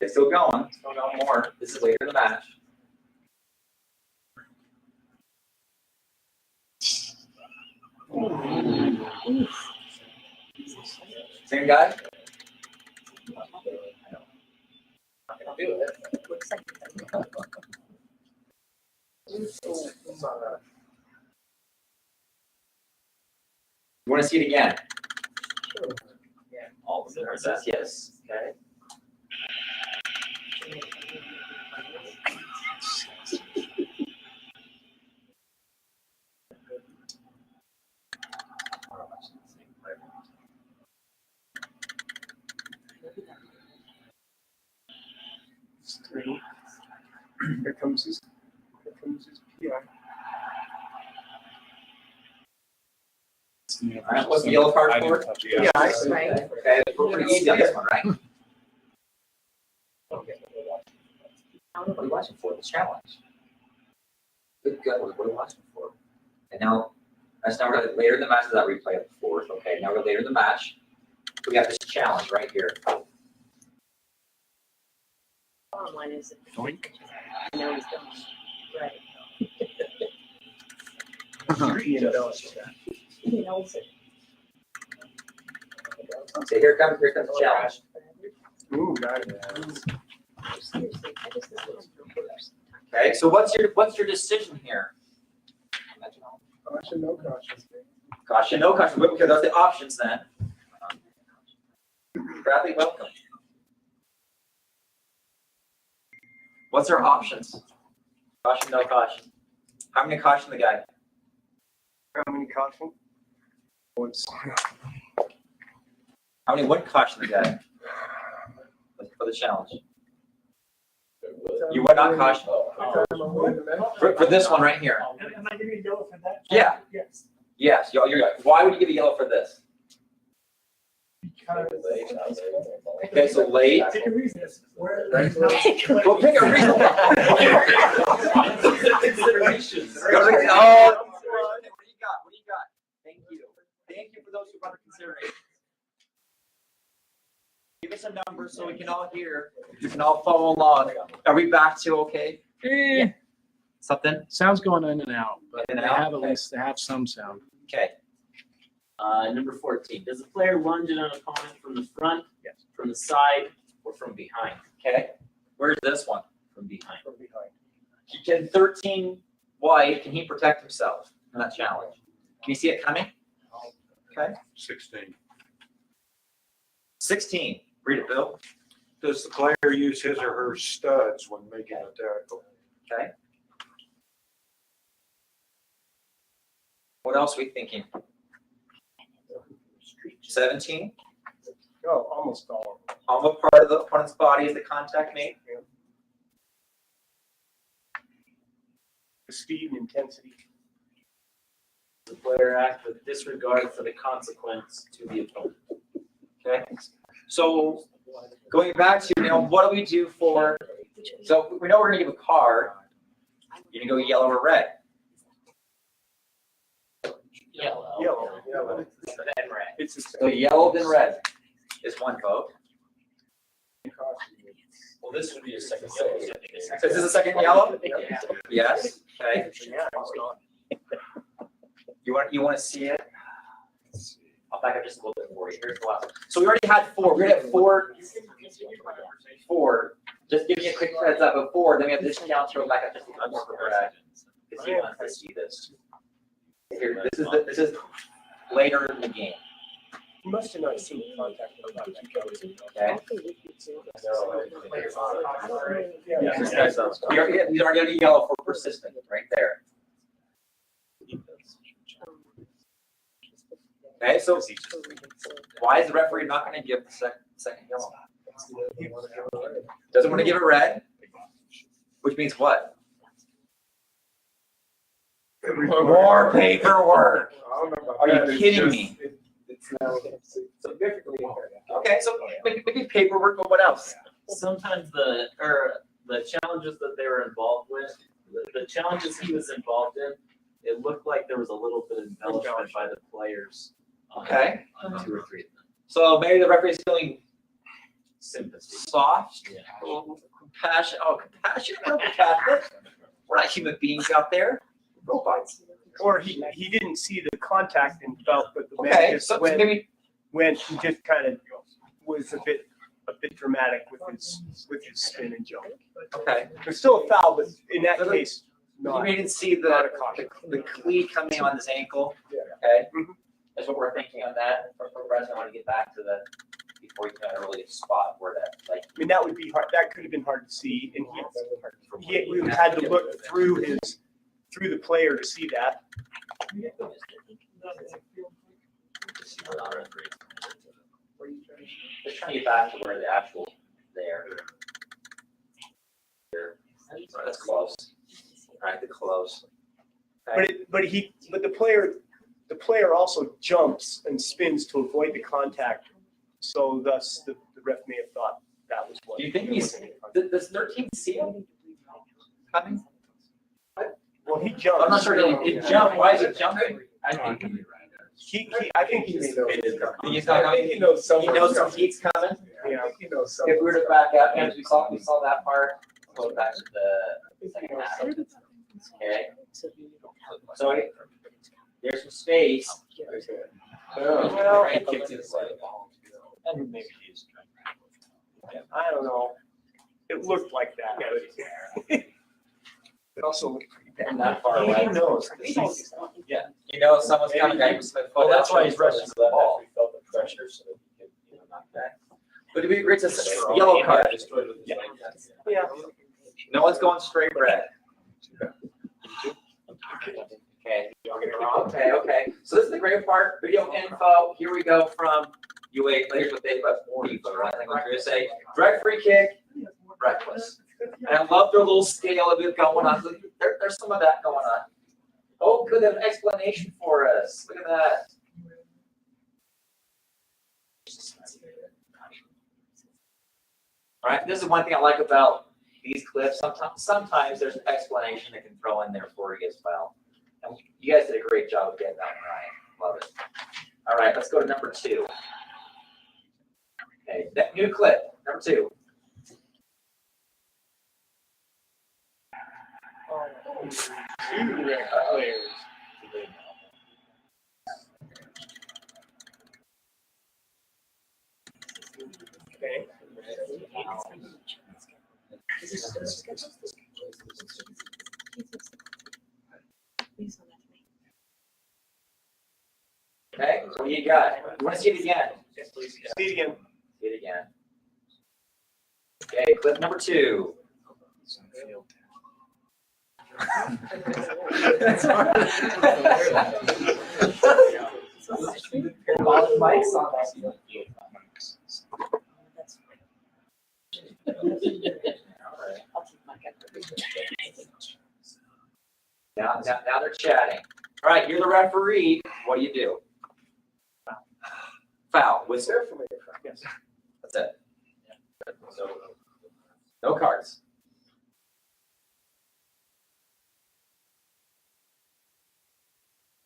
[SPEAKER 1] It's still going. Still going more. This is later in the match. Same guy?
[SPEAKER 2] Looks like
[SPEAKER 1] You want to see it again? Yeah. All of them are that. Yes. Okay.
[SPEAKER 4] It's 3. Here comes his PI.
[SPEAKER 1] All right, what's the yellow card for?
[SPEAKER 4] Yeah, I see.
[SPEAKER 2] right.
[SPEAKER 1] Okay, we're pretty easy on this one, right? Okay. What are you watching for? The challenge. Good, good. What are you watching for? And now, that's now we're later in the match. That replay of the fourth. Okay, now we're later in the match. We got this challenge right here.
[SPEAKER 2] bottom line is.
[SPEAKER 3] Doink.
[SPEAKER 2] I know he's done. Right. He knows it.
[SPEAKER 1] So here comes the challenge.
[SPEAKER 4] Ooh, got it.
[SPEAKER 2] Seriously, I just this one first.
[SPEAKER 1] Okay, so what's your decision here?
[SPEAKER 4] Caution, no caution.
[SPEAKER 1] Caution, no caution. Okay, those are the options then. Bradley, welcome. What's our options? Caution, no caution. How many caution the guy?
[SPEAKER 4] How many caution? Once.
[SPEAKER 1] How many wouldn't caution the guy? For the challenge. You would not caution. For this one right here.
[SPEAKER 9] Am I giving yellow for that?
[SPEAKER 1] Yeah.
[SPEAKER 9] Yes.
[SPEAKER 1] Yes, you're right. Why would you give a yellow for this?
[SPEAKER 9] Because.
[SPEAKER 1] Okay, so late.
[SPEAKER 9] Take a reason. Where.
[SPEAKER 1] Well, pick a reason.
[SPEAKER 5] Considerations.
[SPEAKER 1] Oh, what do you got? What do you got? Thank you. Thank you for those who brought the consideration. Give us a number so we can all hear. You can all follow along. Are we back to okay? Something?
[SPEAKER 3] Sound's going in and out, but
[SPEAKER 1] In
[SPEAKER 3] they
[SPEAKER 1] and out?
[SPEAKER 3] have at least, they have some sound.
[SPEAKER 1] Okay.
[SPEAKER 5] Number 14, does the player lunge at an opponent from the front,
[SPEAKER 3] Yes.
[SPEAKER 5] from the side, or from behind?
[SPEAKER 1] Okay. Where's this one?
[SPEAKER 5] From behind.
[SPEAKER 4] From behind.
[SPEAKER 1] He can 13 wide. Can he protect himself in that challenge? Can you see it coming? Okay.
[SPEAKER 7] 16.
[SPEAKER 1] 16. Read it, Bill.
[SPEAKER 7] Does the player use his or her studs when making a tackle?
[SPEAKER 1] Okay. What else are we thinking? 17.
[SPEAKER 4] Oh, almost all of them.
[SPEAKER 1] On what part of the opponent's body is the contact made?
[SPEAKER 4] The speed and intensity.
[SPEAKER 5] The player acts with disregard for the consequence to the opponent.
[SPEAKER 1] Okay. So going back to, what do we do for, so we know we're going to give a card. You're going to go yellow or red.
[SPEAKER 5] Yellow.
[SPEAKER 4] Yellow.
[SPEAKER 5] Then red.
[SPEAKER 4] It's a
[SPEAKER 1] So yellow then red is one vote.
[SPEAKER 5] Well, this would be a second yellow.
[SPEAKER 1] So is this a second yellow?
[SPEAKER 5] Yeah.
[SPEAKER 1] Yes. Okay.
[SPEAKER 4] Yeah, it's gone.
[SPEAKER 1] You want to see it? I'll back up just a little bit for you. Here's the last one. So we already had 4. We're gonna have 4. 4. Just give me a quick heads up of 4. Then we have this counter back up just a little more for Brad, because he wants to see this. Here, this is later in the game.
[SPEAKER 4] You must have not seen the contact.
[SPEAKER 1] Okay.
[SPEAKER 4] Yeah.
[SPEAKER 1] These are going to be yellow for persistent, right there. Okay, so why is the referee not going to give the second yellow? Doesn't want to give it red, which means what? More paperwork.
[SPEAKER 7] I don't know about
[SPEAKER 1] Are you
[SPEAKER 7] that. It's
[SPEAKER 1] kidding
[SPEAKER 7] just-
[SPEAKER 1] me?
[SPEAKER 7] It's now significantly impaired.
[SPEAKER 1] Okay, so maybe paperwork, but what else?
[SPEAKER 5] Sometimes the challenges that they were involved with, the challenges he was involved in, it looked like there was a little bit of embellishment by the players. on-
[SPEAKER 1] Okay.
[SPEAKER 5] On 2 or 3 of them.
[SPEAKER 1] So maybe the referee's feeling
[SPEAKER 5] Sympathy.
[SPEAKER 1] soft,
[SPEAKER 5] Yeah.
[SPEAKER 1] a little compassion. Oh, compassion. We're not compassionate. We're not human beings out there. Robots.
[SPEAKER 4] Or he didn't see the contact and felt that the man
[SPEAKER 1] Okay,
[SPEAKER 4] just
[SPEAKER 1] so
[SPEAKER 4] went
[SPEAKER 1] maybe
[SPEAKER 4] he just kind of was a bit dramatic with his spin and jump.
[SPEAKER 1] okay.
[SPEAKER 4] It's still a foul, but in that case,
[SPEAKER 1] You
[SPEAKER 4] not.
[SPEAKER 1] didn't see
[SPEAKER 4] Not a
[SPEAKER 1] the
[SPEAKER 4] caution.
[SPEAKER 1] the cleat coming on his ankle.
[SPEAKER 7] Yeah.
[SPEAKER 1] Okay.
[SPEAKER 4] Mhm.
[SPEAKER 1] That's what we're thinking on that. For President, I want to get back to the before you kind of really spot where that like.
[SPEAKER 4] I mean, that would be hard. That could have been hard to see, and he would have had to look through the player to see that.
[SPEAKER 1] Just trying to get back to where the actual there. That's close. All right, the close. Okay.
[SPEAKER 4] But the player also jumps and spins to avoid the contact. So thus the ref may have thought that was what.
[SPEAKER 1] Do you think does 13 see him coming?
[SPEAKER 4] Well, he jumped.
[SPEAKER 1] I'm not sure. It jumped. Why is it jumping?
[SPEAKER 3] I think you'll be right.
[SPEAKER 4] I think he's.
[SPEAKER 1] He's not
[SPEAKER 7] I think he knows
[SPEAKER 1] He knows some heat's coming.
[SPEAKER 7] Yeah, I think he knows some.
[SPEAKER 1] If we were to back up, as we saw that part, go back to the second half. Okay. So there's some space.
[SPEAKER 4] Well,
[SPEAKER 1] And kick to the side.
[SPEAKER 5] And maybe he's trying.
[SPEAKER 4] I don't know. It looked like that. But it also looked pretty bad.
[SPEAKER 1] Not far away.
[SPEAKER 4] He knows.
[SPEAKER 1] Yeah. You know someone's coming, guy with my foot.
[SPEAKER 5] Well, that's why he's
[SPEAKER 1] rushing
[SPEAKER 5] rushing
[SPEAKER 1] the ball.
[SPEAKER 5] He felt the pressure, so that he could, knock back.
[SPEAKER 1] But to be great, it's a yellow card.
[SPEAKER 4] Yeah.
[SPEAKER 1] No one's going straight red. Okay. Okay. So this is the great part. Video info. Here we go from UA. Here's what they put. More info, right? I'm going to say direct free kick, reckless. And I love their little scale of it going on. There's some of that going on. Oh, good. They have an explanation for us. Look at that. All right. This is one thing I like about these clips. Sometimes there's an explanation they can throw in there for you as well. And you guys did a great job of getting that one right. Love it. All right, let's go to number 2. Okay, that new clip, number 2.
[SPEAKER 4] Okay.
[SPEAKER 1] Okay, what do you got? You want to see it again?
[SPEAKER 4] See it again.
[SPEAKER 1] See it again. Okay, clip number 2. Mike's on that. Now they're chatting. All right, you're the referee. What do? Foul. Whistle.
[SPEAKER 4] Yes.
[SPEAKER 1] That's it. No cards.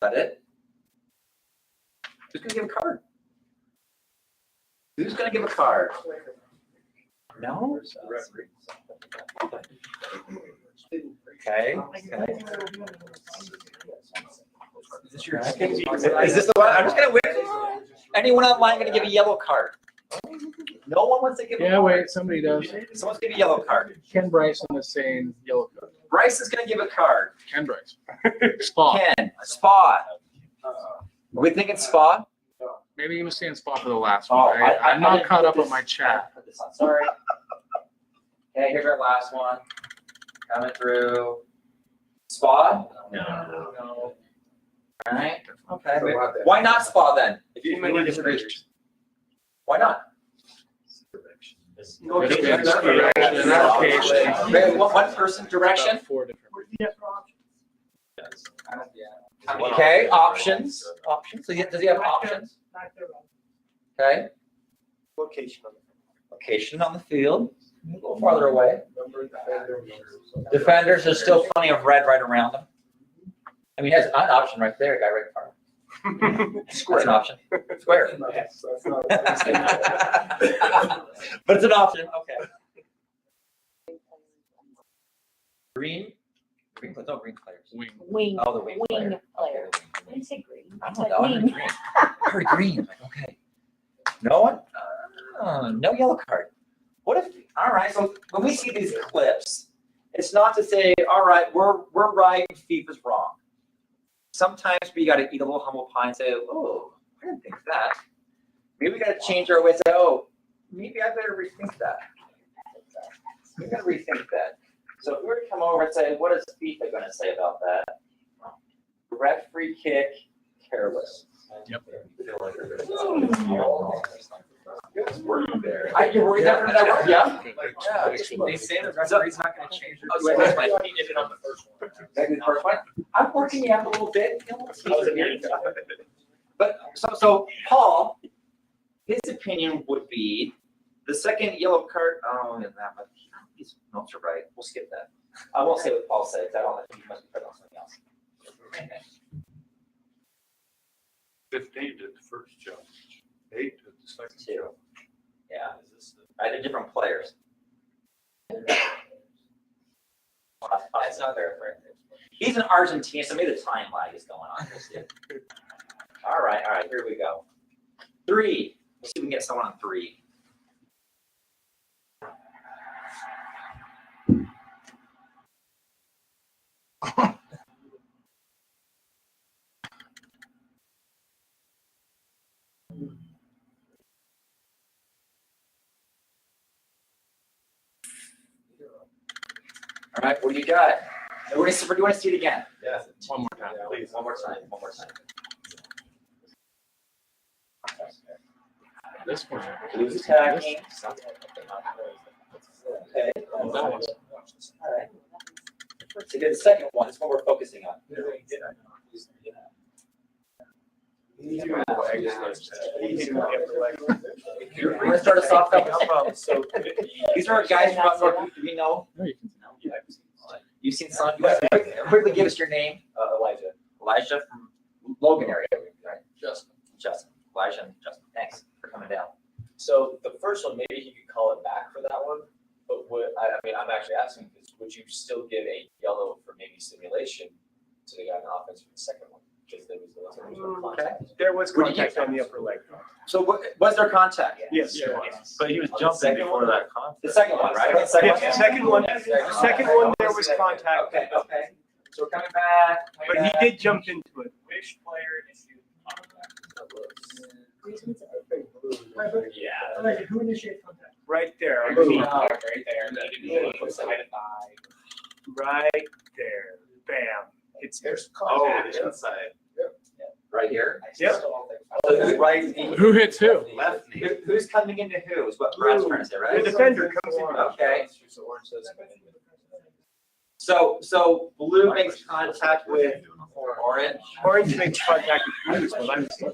[SPEAKER 1] Is that it? Who's going to give a card? Who's going to give a card? No? Okay. Is this your? Is this the one? I'm just going to wait. Anyone online going to give a yellow card? No one wants to give a
[SPEAKER 3] Yeah,
[SPEAKER 1] card.
[SPEAKER 3] wait, somebody does.
[SPEAKER 1] Someone's going to give a yellow card.
[SPEAKER 3] Ken Bryson is saying yellow card.
[SPEAKER 1] Bryce is going to give a card.
[SPEAKER 3] Ken Bryson. Spa.
[SPEAKER 1] Ken, Spa. Are we thinking Spa?
[SPEAKER 3] Maybe he was saying spot for the last
[SPEAKER 1] Oh,
[SPEAKER 3] one.
[SPEAKER 1] I
[SPEAKER 3] I'm not
[SPEAKER 1] didn't
[SPEAKER 3] caught
[SPEAKER 1] put
[SPEAKER 3] up on
[SPEAKER 1] this-
[SPEAKER 3] my chat.
[SPEAKER 1] Put this on. Sorry. Okay, here's our last one. Coming through. Spa?
[SPEAKER 5] No.
[SPEAKER 1] All right. Okay. Why not Spa then? If you disagree. Why not?
[SPEAKER 4] Okay.
[SPEAKER 3] Direction, application.
[SPEAKER 1] Okay, one person direction.
[SPEAKER 3] About 4 different.
[SPEAKER 1] Okay, options. So does he have options?
[SPEAKER 9] Back there, Rob.
[SPEAKER 1] Okay,
[SPEAKER 4] Location on
[SPEAKER 1] location on the field, a little farther away. Defenders, there's still plenty of red right around them. I mean, he has an option right there, guy right in front of him. That's an option. Square. But it's an option, okay. Green? Green, no green players.
[SPEAKER 3] Wing.
[SPEAKER 2] Wing,
[SPEAKER 1] Oh, the wing player.
[SPEAKER 2] wing player.
[SPEAKER 1] Okay,
[SPEAKER 2] I didn't say green.
[SPEAKER 1] I
[SPEAKER 2] I
[SPEAKER 1] don't
[SPEAKER 2] said
[SPEAKER 1] know, I heard
[SPEAKER 2] wing.
[SPEAKER 1] green. I heard green, like, okay. No one? No yellow card. What if, all right, so when we see these clips, it's not to say, all right, we're right, FIFA's wrong. Sometimes we gotta eat a little humble pie and say, oh, I didn't think that. Maybe we gotta change our way and say, oh, maybe I better rethink that. We gotta rethink that. So if we were to come over and say, what is FIFA gonna say about that? Red free kick, careless.
[SPEAKER 3] Yep.
[SPEAKER 1] You're worried that, yeah?
[SPEAKER 6] They say the referee's not gonna change their.
[SPEAKER 1] Oh, wait, wait, wait.
[SPEAKER 6] He did it on the first one.
[SPEAKER 1] Maybe the first one. I'm working you out a little bit. But so Paul, his opinion would be the second yellow card. Oh, yeah, that, but these notes are right. We'll skip that. I won't say what Paul said. I don't think he must be put on something else.
[SPEAKER 7] 15 did the first job. 8 did the second
[SPEAKER 1] Two.
[SPEAKER 7] job.
[SPEAKER 1] Yeah, I did different players. That's not fair. He's an Argentine, so maybe the time lag is going on. All right, here we go. 3. Let's see if we can get someone on 3. All right, what do you got? Do you want to see it again?
[SPEAKER 8] Yeah.
[SPEAKER 3] One more time.
[SPEAKER 1] Please, one more time.
[SPEAKER 3] This one.
[SPEAKER 1] Who's attacking? Okay.
[SPEAKER 3] Oh, that one's-
[SPEAKER 1] All right. So the second one is what we're focusing on. You want to start us off?
[SPEAKER 4] So
[SPEAKER 1] These are guys from up north. Do we know?
[SPEAKER 3] No, you can-
[SPEAKER 1] You've seen some. You want to quickly give us your name?
[SPEAKER 6] Elijah.
[SPEAKER 1] Elijah from Logan area, right?
[SPEAKER 6] Justin.
[SPEAKER 1] Justin. Elijah and Justin. Thanks for coming down.
[SPEAKER 11] So the first one, maybe he could call it back for that one, but I mean, I'm actually asking this, would you still give a yellow for maybe simulation to the guy in the offense for the second one? Because there was no contact.
[SPEAKER 4] there was
[SPEAKER 1] What do you
[SPEAKER 4] contact on the upper leg.
[SPEAKER 1] So was there contact?
[SPEAKER 4] Yes.
[SPEAKER 5] But he was
[SPEAKER 11] On the
[SPEAKER 5] jumping
[SPEAKER 11] second
[SPEAKER 5] before
[SPEAKER 11] one?
[SPEAKER 5] that contact.
[SPEAKER 1] The second one, right? The second one?
[SPEAKER 4] Yeah, second one, there was contact,
[SPEAKER 1] Okay. So we're coming back.
[SPEAKER 4] but he did jump into it.
[SPEAKER 11] Which player issued contact?
[SPEAKER 9] Yeah. Like, who initiated contact?
[SPEAKER 4] Right there. I
[SPEAKER 11] Right
[SPEAKER 4] mean,
[SPEAKER 11] there.
[SPEAKER 4] right there. Bam. It's
[SPEAKER 11] There's
[SPEAKER 5] Oh,
[SPEAKER 11] contact.
[SPEAKER 5] the inside.
[SPEAKER 1] Right here?
[SPEAKER 4] Yep.
[SPEAKER 1] So who's right?
[SPEAKER 3] Who hits who?
[SPEAKER 5] Left knee.
[SPEAKER 1] Who's coming into who is what Brad's trying to say,
[SPEAKER 4] the
[SPEAKER 1] right?
[SPEAKER 4] defender comes in.
[SPEAKER 1] Okay. So blue makes contact with orange.
[SPEAKER 4] Orange makes contact with blue is what I'm saying.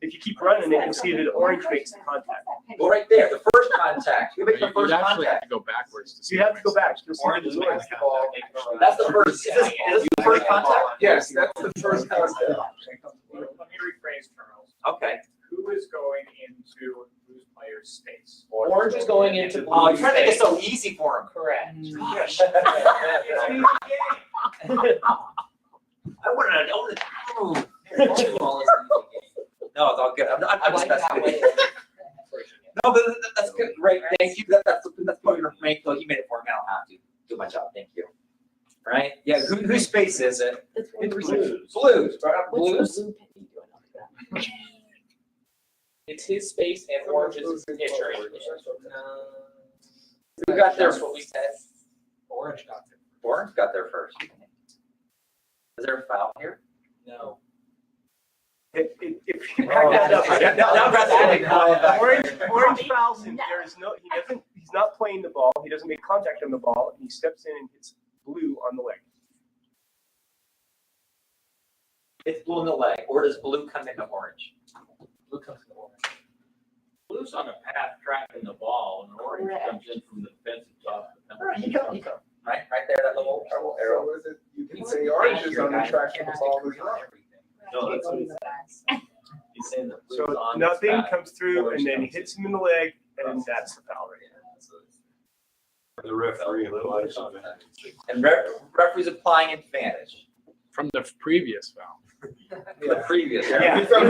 [SPEAKER 4] If you keep running it, you'll see that orange makes the contact.
[SPEAKER 1] Well, right there, the first contact. Who makes the
[SPEAKER 3] You'd
[SPEAKER 1] first
[SPEAKER 3] actually have
[SPEAKER 1] contact?
[SPEAKER 3] to go backwards to see.
[SPEAKER 4] You have to go back. You'll see
[SPEAKER 5] Orange
[SPEAKER 4] that
[SPEAKER 5] is
[SPEAKER 4] the
[SPEAKER 5] making contact.
[SPEAKER 1] That's the first, is this the first contact?
[SPEAKER 8] Yes, that's the first contact.
[SPEAKER 11] Let me rephrase, Charles.
[SPEAKER 1] Okay.
[SPEAKER 11] Who is going into whose player's space?
[SPEAKER 6] Orange is going into
[SPEAKER 1] Oh, you're
[SPEAKER 6] blue.
[SPEAKER 1] trying to make it so easy for him.
[SPEAKER 6] Correct.
[SPEAKER 1] I wanted to. No, it's all good. I'm
[SPEAKER 6] I
[SPEAKER 1] just
[SPEAKER 6] like that
[SPEAKER 1] messing
[SPEAKER 6] way.
[SPEAKER 1] with you. No, but that's good. Great. Thank you. That's probably your Frank, though. He made it for me. I don't have to do my job. Thank you. Right? Yeah. Whose space is it? Blues. Blues. Right up
[SPEAKER 2] What's
[SPEAKER 1] blues.
[SPEAKER 2] the blue penny doing over there?
[SPEAKER 6] It's his space and orange is his pitcher.
[SPEAKER 1] Who got there?
[SPEAKER 6] That's what we said. Orange got there.
[SPEAKER 1] Orange got there first. Is there a foul here?
[SPEAKER 6] No.
[SPEAKER 4] If you back that up.
[SPEAKER 1] Now Brad's adding back.
[SPEAKER 4] Orange fouls him. There is no, he's not playing the ball. He doesn't make contact on the ball. He steps in and hits blue on the leg.
[SPEAKER 1] It's blue in the leg, or does blue come into orange?
[SPEAKER 6] Blue comes in the orange.
[SPEAKER 8] Blue's on a path tracking the ball, and orange comes in from the defensive top.
[SPEAKER 1] Right there, that little arrow.
[SPEAKER 12] You can say orange is on the track for the ball as well.
[SPEAKER 5] No, that's what he's saying. He's saying that blue's
[SPEAKER 4] So
[SPEAKER 5] on his
[SPEAKER 4] nothing
[SPEAKER 5] path.
[SPEAKER 4] comes through
[SPEAKER 5] Orange
[SPEAKER 4] and then
[SPEAKER 5] comes
[SPEAKER 4] hits him in the leg, and that's the foul right
[SPEAKER 7] The referee applies on that.
[SPEAKER 1] And referee's applying advantage.
[SPEAKER 3] From the previous foul.
[SPEAKER 1] The previous.
[SPEAKER 4] Yeah.
[SPEAKER 12] Because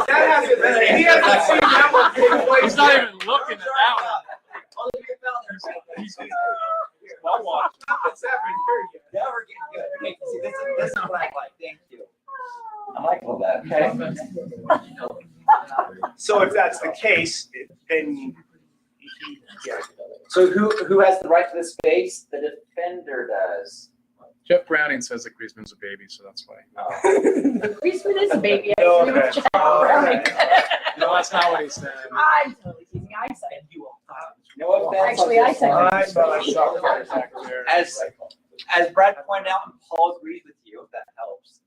[SPEAKER 12] that hasn't been, he hasn't seen that one take place.
[SPEAKER 3] He's not even looking at that one.
[SPEAKER 12] Well watched. It's happening here yet.
[SPEAKER 1] Now we're getting good. Okay, see, this is what I like. Thank you. I like all that. Okay.
[SPEAKER 4] So if that's the case, then
[SPEAKER 1] So who has the right to this space? The defender does.
[SPEAKER 3] Jeff Browning says that Griezmann's a baby, so that's why.
[SPEAKER 2] Griezmann is a baby. I
[SPEAKER 4] No,
[SPEAKER 2] agree with
[SPEAKER 4] okay.
[SPEAKER 2] Jeff Browning.
[SPEAKER 3] No, that's not what he said.
[SPEAKER 2] I'm totally teasing eyesight.
[SPEAKER 1] No offense.
[SPEAKER 2] Actually, I said.
[SPEAKER 1] As Brad pointed out, and Paul agrees with you, if that helps.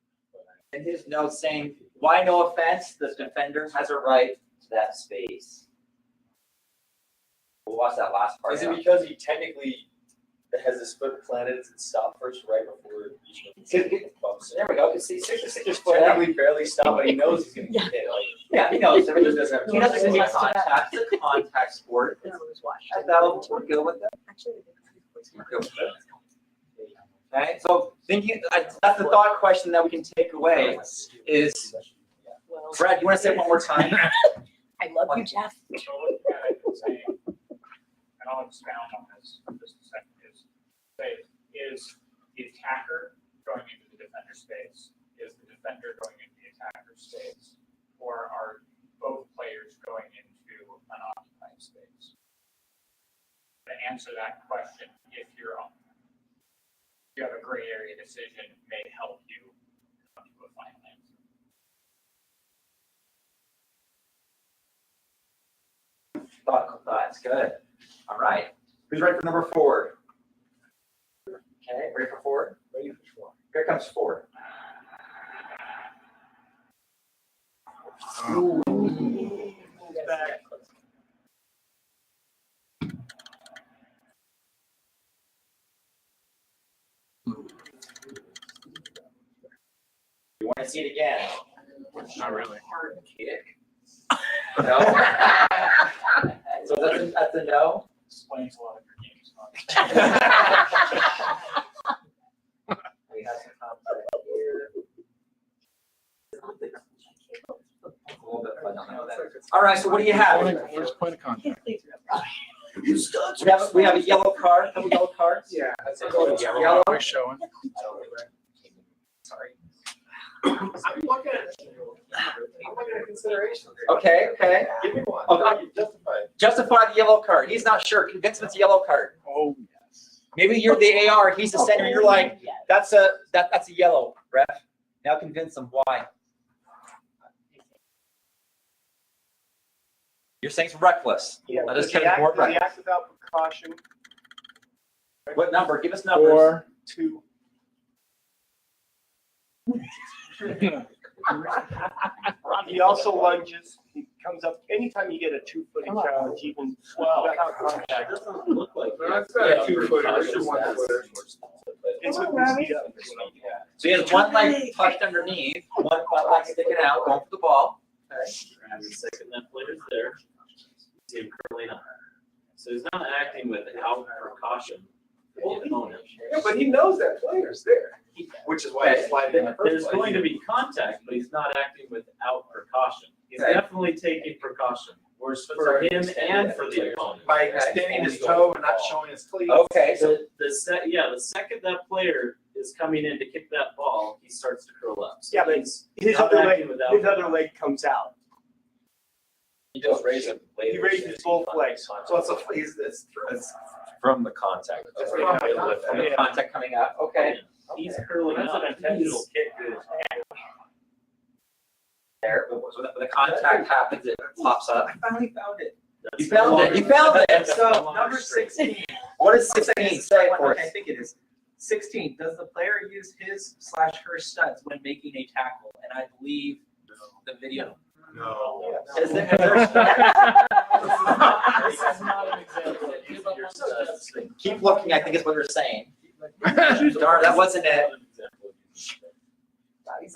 [SPEAKER 1] In his notes saying, why no offense, the defender has a right to that space. We'll watch that last part.
[SPEAKER 11] Is it
[SPEAKER 1] now.
[SPEAKER 11] because he technically has his foot planted and stopped first right before reaching the bumps?
[SPEAKER 1] There we go. See, six foot.
[SPEAKER 11] Technically barely stopped, but he knows he's gonna get hit. Like,
[SPEAKER 1] Yeah, he knows.
[SPEAKER 11] he just doesn't have
[SPEAKER 1] He knows it's gonna be
[SPEAKER 2] Yes,
[SPEAKER 1] contact. It's a contact sport. We're good with that. We're good with that. Okay, so thinking, that's the thought question that we can take away is, Brad, you want to say it one more time?
[SPEAKER 2] I love you, Jeff.
[SPEAKER 9] So what I can say, and I'll expound on this just a second, is the attacker going into the defender space? Is the defender going into the attacker space? Or are both players going into an occupied space? To answer that question, if you have a gray area decision, may help you come to a final answer.
[SPEAKER 1] Thoughts, good. All right. Who's ready for number 4? Okay, ready for 4?
[SPEAKER 11] ready for 4.
[SPEAKER 1] Here comes 4.
[SPEAKER 4] back.
[SPEAKER 1] You want to see it again?
[SPEAKER 3] Not really.
[SPEAKER 1] Hard kick. No? So that's a no?
[SPEAKER 9] Explains a lot of your games.
[SPEAKER 1] We have some contact here. A little bit fun on that. All right, so what do you have?
[SPEAKER 3] Where's point of contact?
[SPEAKER 1] We have a yellow card, a couple yellow cards.
[SPEAKER 12] Yeah.
[SPEAKER 1] That's it.
[SPEAKER 3] Yellow. Always showing.
[SPEAKER 1] Sorry.
[SPEAKER 12] I'm looking at consideration.
[SPEAKER 1] Okay, okay.
[SPEAKER 12] Give me one.
[SPEAKER 1] Okay. Justify the yellow card. He's not sure. Convince him it's a yellow card.
[SPEAKER 3] Oh, yes.
[SPEAKER 1] Maybe you're the AR, he's the center, you're like, that's a yellow, ref. Now convince him why. You're saying it's reckless.
[SPEAKER 4] Yeah,
[SPEAKER 1] Let us
[SPEAKER 4] does
[SPEAKER 1] get
[SPEAKER 4] he act,
[SPEAKER 1] more
[SPEAKER 4] does he
[SPEAKER 1] reckless.
[SPEAKER 4] act without precaution?
[SPEAKER 1] What number? Give us numbers.
[SPEAKER 3] 4.
[SPEAKER 4] 2. He also lunges. He comes up anytime you get a 2-footing challenge, even without contact.
[SPEAKER 11] Doesn't look like.
[SPEAKER 12] That's not a 2-footer, it's a 1-footer.
[SPEAKER 4] It's what we see.
[SPEAKER 1] So he has one leg tucked underneath, one leg sticking out, going for the ball. Okay.
[SPEAKER 5] And the second that player's there, see him curling up. So he's not acting without precaution for the opponent.
[SPEAKER 12] Yeah, but he knows that player's there, which is why he's sliding in the
[SPEAKER 5] There's
[SPEAKER 12] first
[SPEAKER 5] going
[SPEAKER 12] place.
[SPEAKER 5] to be contact, but he's not acting without precaution. He's
[SPEAKER 1] Okay.
[SPEAKER 5] definitely taking precaution. For him and for the opponent.
[SPEAKER 12] By extending his toe and not showing his cleats.
[SPEAKER 1] Okay, so
[SPEAKER 5] The second that player is coming in to kick that ball, he starts to curl up. So
[SPEAKER 4] Yeah, but
[SPEAKER 5] he's
[SPEAKER 4] His
[SPEAKER 5] not
[SPEAKER 4] other
[SPEAKER 5] acting
[SPEAKER 4] leg,
[SPEAKER 5] without
[SPEAKER 4] his other leg comes out.
[SPEAKER 11] He just raises it later.
[SPEAKER 4] He raises both legs.
[SPEAKER 12] So it's
[SPEAKER 11] From the contact.
[SPEAKER 12] It's
[SPEAKER 11] Right.
[SPEAKER 12] from the
[SPEAKER 11] Lift
[SPEAKER 1] from
[SPEAKER 11] it.
[SPEAKER 1] the
[SPEAKER 4] Yeah.
[SPEAKER 1] contact coming up, okay.
[SPEAKER 5] He's curling
[SPEAKER 8] That's
[SPEAKER 5] up.
[SPEAKER 8] an intentional kick, dude.
[SPEAKER 1] There, so when the contact happens, it pops up.
[SPEAKER 12] I finally found it.
[SPEAKER 1] You found it, you found it.
[SPEAKER 12] So number 16.
[SPEAKER 1] What does 16 say for
[SPEAKER 12] I
[SPEAKER 1] us?
[SPEAKER 12] think it is.
[SPEAKER 6] 16, does the player use his/her studs when making a tackle? And I believe the video.
[SPEAKER 7] No.
[SPEAKER 1] Is there studs?
[SPEAKER 5] This is not an example of using your studs.
[SPEAKER 1] Keep looking, I think is what they're saying. Darn, that wasn't it.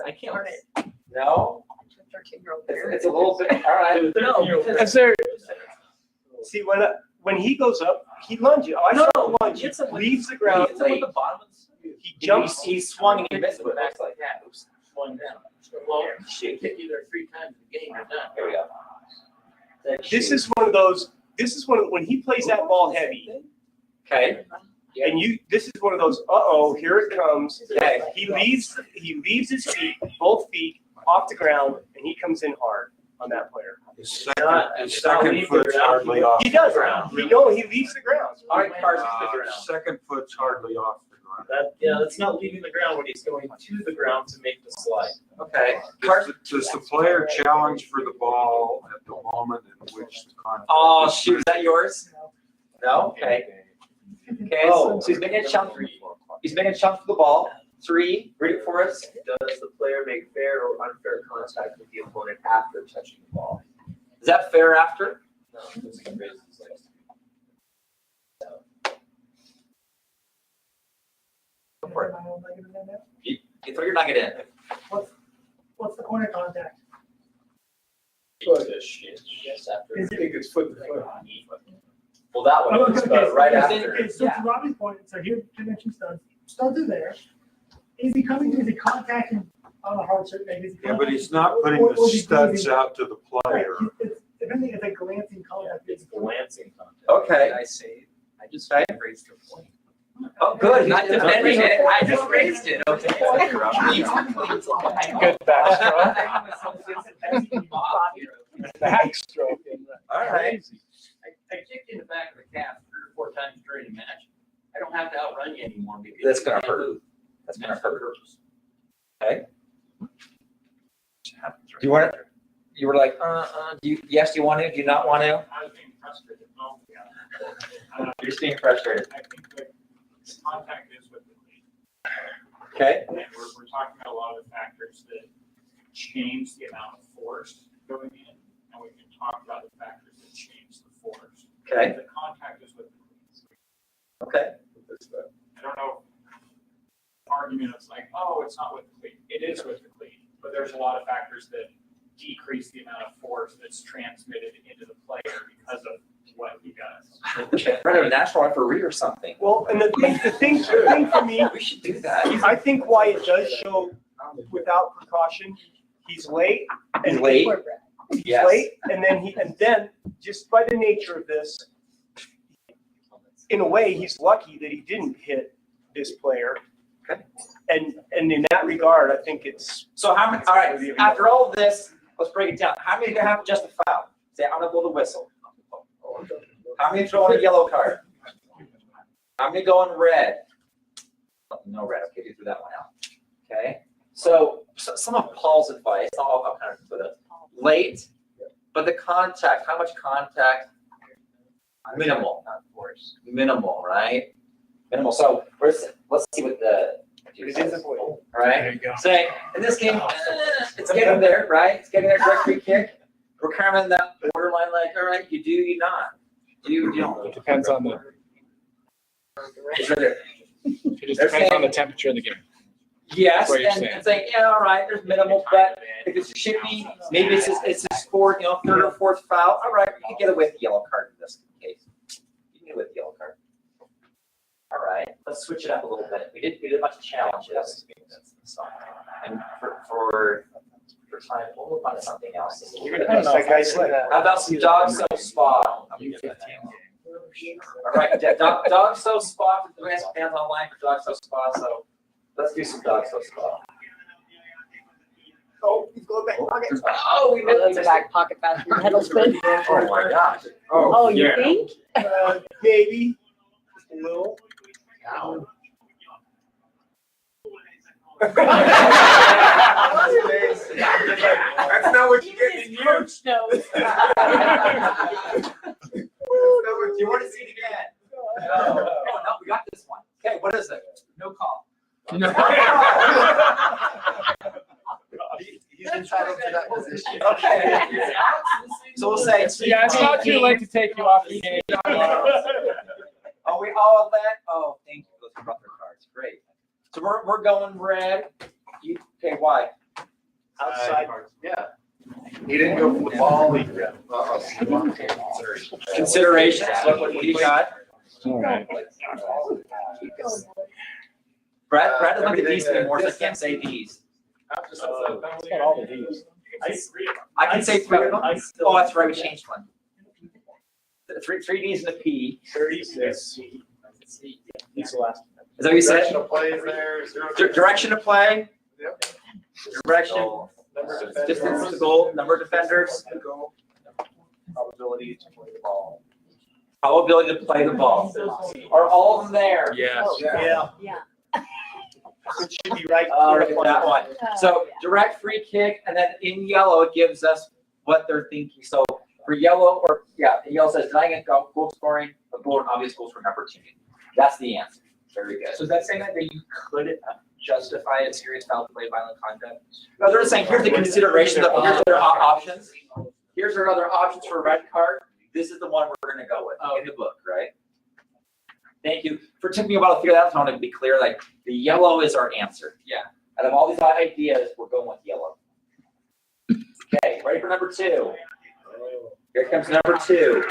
[SPEAKER 6] I can't.
[SPEAKER 1] No?
[SPEAKER 2] 13-year-old.
[SPEAKER 1] It's a little bit, all right.
[SPEAKER 6] No,
[SPEAKER 3] Is there,
[SPEAKER 4] See, when he goes up, he lunges. Oh, I saw him lunge. He
[SPEAKER 6] Hits him with-
[SPEAKER 4] leaves the ground.
[SPEAKER 6] Hits him with the bottom of the
[SPEAKER 4] He jumps.
[SPEAKER 1] He swung and he missed it with Max like that. Oops.
[SPEAKER 8] One down. Well, shit, kick you there 3 times a game, you're done.
[SPEAKER 1] Here we go.
[SPEAKER 4] This is one of those. This is one of when he plays that ball heavy,
[SPEAKER 1] Okay.
[SPEAKER 4] and this is one of those. Here it comes.
[SPEAKER 1] Okay.
[SPEAKER 4] He leaves his feet, both feet, off the ground, and he comes in hard on that player.
[SPEAKER 7] His second foot's hardly off.
[SPEAKER 4] He does. He leaves the ground.
[SPEAKER 1] All right, Carson.
[SPEAKER 7] Second foot's hardly off the ground.
[SPEAKER 5] That's not leaving the ground when he's going to the ground to make the slide.
[SPEAKER 1] Okay.
[SPEAKER 7] Does the player challenge for the ball at the moment in which the contact?
[SPEAKER 1] Oh, shoot, is that yours? No? Okay. Okay, so he's making a chunk. He's making a chunk for the ball. 3, read it for us.
[SPEAKER 11] Does the player make fair or unfair contact with the opponent after touching the ball?
[SPEAKER 1] Is that fair after?
[SPEAKER 11] No, because he raises his legs.
[SPEAKER 1] Go for it. You throw your nugget in.
[SPEAKER 9] What's the corner contact?
[SPEAKER 11] Yes, after.
[SPEAKER 12] I think it's foot to foot.
[SPEAKER 11] Well, that one is, but right after.
[SPEAKER 9] Okay, so to Robbie's point, so here you mentioned studs. Studs are there. Is he contacting on a hard surface?
[SPEAKER 7] Yeah, but he's not putting the studs out to the player.
[SPEAKER 9] If anything, it's a glancing contact.
[SPEAKER 5] It's glancing contact.
[SPEAKER 1] Okay.
[SPEAKER 6] I say, I just
[SPEAKER 1] Okay.
[SPEAKER 6] raised your point.
[SPEAKER 1] Oh, good. Not defending it. I just raised it. Okay.
[SPEAKER 3] good backstroke.
[SPEAKER 1] All right.
[SPEAKER 8] I kicked you in the back of the calf 3 or 4 times during a match. I don't have to outrun you anymore because.
[SPEAKER 1] That's gonna
[SPEAKER 8] you can't
[SPEAKER 1] hurt.
[SPEAKER 8] move.
[SPEAKER 1] That's gonna hurt.
[SPEAKER 8] purpose.
[SPEAKER 1] Okay. Do you want to? You were like, do you? Yes, do you want to? Do you not want to?
[SPEAKER 9] I was being frustrated. No, yeah.
[SPEAKER 1] You're being frustrated.
[SPEAKER 9] I think that contact is with the lead.
[SPEAKER 1] Okay.
[SPEAKER 9] And we're talking about a lot of the factors that change the amount of force going in, and we can talk about the factors that change the force.
[SPEAKER 1] Okay.
[SPEAKER 9] The contact is with the lead.
[SPEAKER 1] Okay.
[SPEAKER 9] I don't know. Argument is like, oh, it's not with the cleat. It is with the cleat, but there's a lot of factors that decrease the amount of force that's transmitted into the player because of what he does.
[SPEAKER 1] Run a national referee or something.
[SPEAKER 4] Well, and the thing for me,
[SPEAKER 1] We should do that.
[SPEAKER 4] I think why it does show without precaution, he's late.
[SPEAKER 1] He's late.
[SPEAKER 4] He's
[SPEAKER 1] Yes.
[SPEAKER 4] late, and then just by the nature of this, in a way, he's lucky that he didn't hit this player.
[SPEAKER 1] Okay.
[SPEAKER 4] And in that regard, I think it's.
[SPEAKER 1] So how many? All right. After all of this, let's break it down. How many have just a foul? Say, I'm gonna blow the whistle. How many throw in a yellow card? How many go in red? No red. Okay, you threw that one out. Okay. So some of Paul's advice, I'll kind of put it late, but the contact. How much contact? Minimal.
[SPEAKER 6] Not force.
[SPEAKER 1] Minimal, right? Minimal. So let's see what the. All right.
[SPEAKER 3] There you go.
[SPEAKER 1] Say, in this game, it's getting there, right? It's getting there, direct free kick. We're kind of in that borderline, like, all right, you do, you not. You don't.
[SPEAKER 3] It depends on the,
[SPEAKER 1] It's right there.
[SPEAKER 3] it just depends on the temperature of the game.
[SPEAKER 1] Yes,
[SPEAKER 3] That's what you're
[SPEAKER 1] and
[SPEAKER 3] saying.
[SPEAKER 1] it's like, yeah, all right, there's minimal, but if it's chippy, maybe it's his fourth, third or fourth foul. All right, you can get away with the yellow card in this case. You can get away with the yellow card. All right, let's switch it up a little bit. We did a bunch of challenges. And for time, we'll move on to something else.
[SPEAKER 4] You're gonna miss that guy's leg.
[SPEAKER 1] How about some dog so spa? All right, dog so spa. We have some fans online for dog so spa, so let's do some dog so spa.
[SPEAKER 2] Oh, he's going back pocket.
[SPEAKER 1] Oh, we
[SPEAKER 2] Oh, that's
[SPEAKER 1] missed
[SPEAKER 2] a back pocket bathroom pedal spin.
[SPEAKER 1] Oh my gosh.
[SPEAKER 2] Oh, you think?
[SPEAKER 4] Maybe just a little.
[SPEAKER 12] That's not what you get in you.
[SPEAKER 2] Coach knows.
[SPEAKER 1] Do you want to see it again? No, we got this one. Okay, what is it?
[SPEAKER 6] No
[SPEAKER 1] So we'll say.
[SPEAKER 3] Yeah, it's not too late to take you off the game.
[SPEAKER 1] Oh, we all let, oh, thank you, those brought their cards, great. So we're going red. Okay, why?
[SPEAKER 4] Outside.
[SPEAKER 12] Yeah. He didn't go for the ball. He.
[SPEAKER 1] Considerations, what do you got?
[SPEAKER 3] All right.
[SPEAKER 1] Brad doesn't like the D's anymore, so I can't say D's.
[SPEAKER 10] all the D's.
[SPEAKER 1] I can say three of them. Oh, that's right, we changed one. Three D's and a P.
[SPEAKER 4] 36. He's the last.
[SPEAKER 1] Is that what you said?
[SPEAKER 12] Directional play is there.
[SPEAKER 1] Direction to play,
[SPEAKER 12] Yep.
[SPEAKER 1] direction,
[SPEAKER 12] Number of defenders.
[SPEAKER 1] distance to goal, number of defenders,
[SPEAKER 4] Probability to play the ball.
[SPEAKER 1] probability to play the ball. Are all of them there?
[SPEAKER 3] Yes.
[SPEAKER 4] Yeah.
[SPEAKER 2] Yeah.
[SPEAKER 4] It should be right.
[SPEAKER 1] Oh, look at that one. So direct free kick, and then in yellow, it gives us what they're thinking. So for yellow, yellow says denying a goal scoring, a goal, an obvious goal scoring opportunity. That's the answer. Very good.
[SPEAKER 6] So is that saying that you could justify a serious foul play, violent conduct?
[SPEAKER 1] No, they're just saying, here's the consideration, here's their options. Here's our other options for a red card. This is the one we're gonna go with in the book, right? Thank you. For taking me a while to figure that out, I want to be clear, like, the yellow is our answer.
[SPEAKER 6] Yeah.
[SPEAKER 1] Out of all these ideas, we're going with yellow. Okay, ready for number 2? Here comes number 2.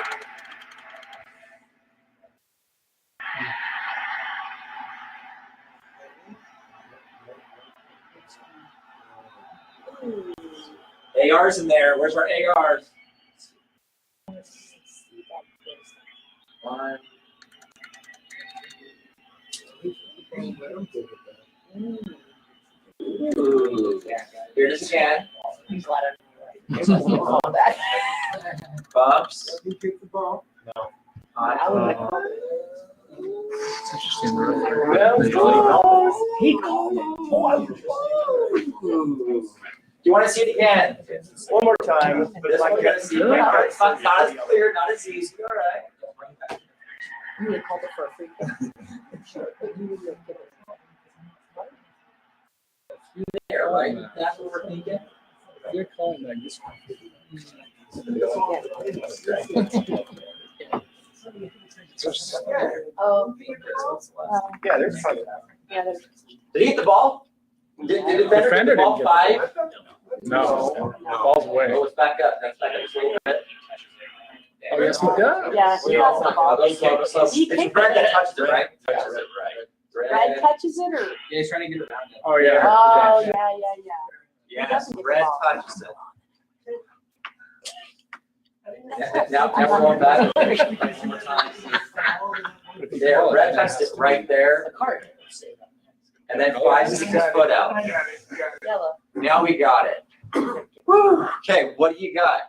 [SPEAKER 1] AR's in there. Where's our ARs? One. Ooh. Here it is again. Bumps.
[SPEAKER 12] You kick the ball.
[SPEAKER 3] It's interesting.
[SPEAKER 4] He called it.
[SPEAKER 1] Do you want to see it again?
[SPEAKER 4] One more time. But
[SPEAKER 1] This
[SPEAKER 4] like
[SPEAKER 1] one, you're gonna see it. It's not as clear, not as easy. All right.
[SPEAKER 2] You would call it for a free kick.
[SPEAKER 1] There, right? That's what we're thinking.
[SPEAKER 3] You're calling that this
[SPEAKER 2] Oh.
[SPEAKER 4] Yeah, there's fun.
[SPEAKER 2] Yeah, there's.
[SPEAKER 1] Did he hit the ball? Did the defender hit the ball
[SPEAKER 3] Defender didn't
[SPEAKER 1] 5?
[SPEAKER 3] No, ball's away.
[SPEAKER 1] Oh, it's back up. That's back up just a little bit.
[SPEAKER 3] Oh, yes, he does.
[SPEAKER 2] Yeah, he has the ball.
[SPEAKER 1] It's
[SPEAKER 2] He kicked
[SPEAKER 1] Brad that
[SPEAKER 2] it.
[SPEAKER 1] touched it, right?
[SPEAKER 12] Touches it right.
[SPEAKER 2] Red touches it or?
[SPEAKER 6] Yeah, he's trying to get around it.
[SPEAKER 3] Oh, yeah.
[SPEAKER 2] Oh, yeah, yeah, yeah.
[SPEAKER 1] Yes,
[SPEAKER 2] doesn't get the
[SPEAKER 1] Red
[SPEAKER 2] ball.
[SPEAKER 1] touches it. Now we're going back. There, Red touched it right there.
[SPEAKER 2] The card.
[SPEAKER 1] And then 5 sticks his foot out.
[SPEAKER 2] Yellow.
[SPEAKER 1] Now we got it. Woo. Okay, what do you got?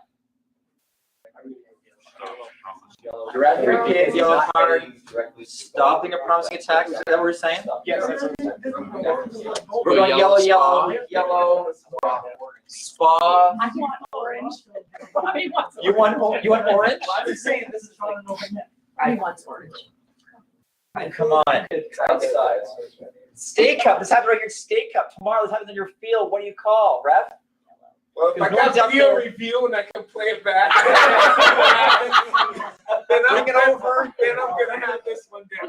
[SPEAKER 1] Direct free kick, yellow card, stopping a promising attack. Is that what we're saying?
[SPEAKER 4] Yes, that's what
[SPEAKER 1] We're going yellow, yellow. Spa.
[SPEAKER 2] I want orange.
[SPEAKER 1] You want orange?
[SPEAKER 6] I was saying this is probably an open net.
[SPEAKER 2] He wants orange.
[SPEAKER 1] Come on. Outside. State Cup. This happens right here. State Cup. Tomorrow, this happens in your field. What do you call, ref?
[SPEAKER 12] Well, if I got video review and I can play it back, then I'm gonna have this one down.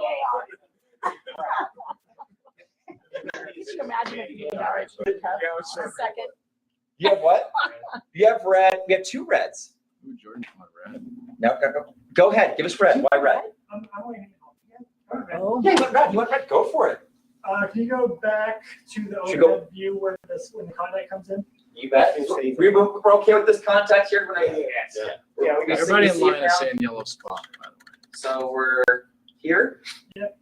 [SPEAKER 2] You can imagine if you did orange for the cup. A second.
[SPEAKER 1] You have what? You have red. We have 2 reds.
[SPEAKER 3] Ooh, Jordan's not red.
[SPEAKER 1] No. Go ahead. Give us red. Why red?
[SPEAKER 2] Oh.
[SPEAKER 1] Yeah, you want red. You want red? Go for it.
[SPEAKER 9] Can you go back to the
[SPEAKER 1] Should go-
[SPEAKER 9] overhead view when the contact comes in?
[SPEAKER 1] You bet. We're okay with this context here? Yes.
[SPEAKER 4] Yeah, we got
[SPEAKER 3] Everybody in
[SPEAKER 1] see it
[SPEAKER 3] line is
[SPEAKER 1] now?
[SPEAKER 3] saying yellow spot, by the way.
[SPEAKER 1] So we're here?
[SPEAKER 9] Yep.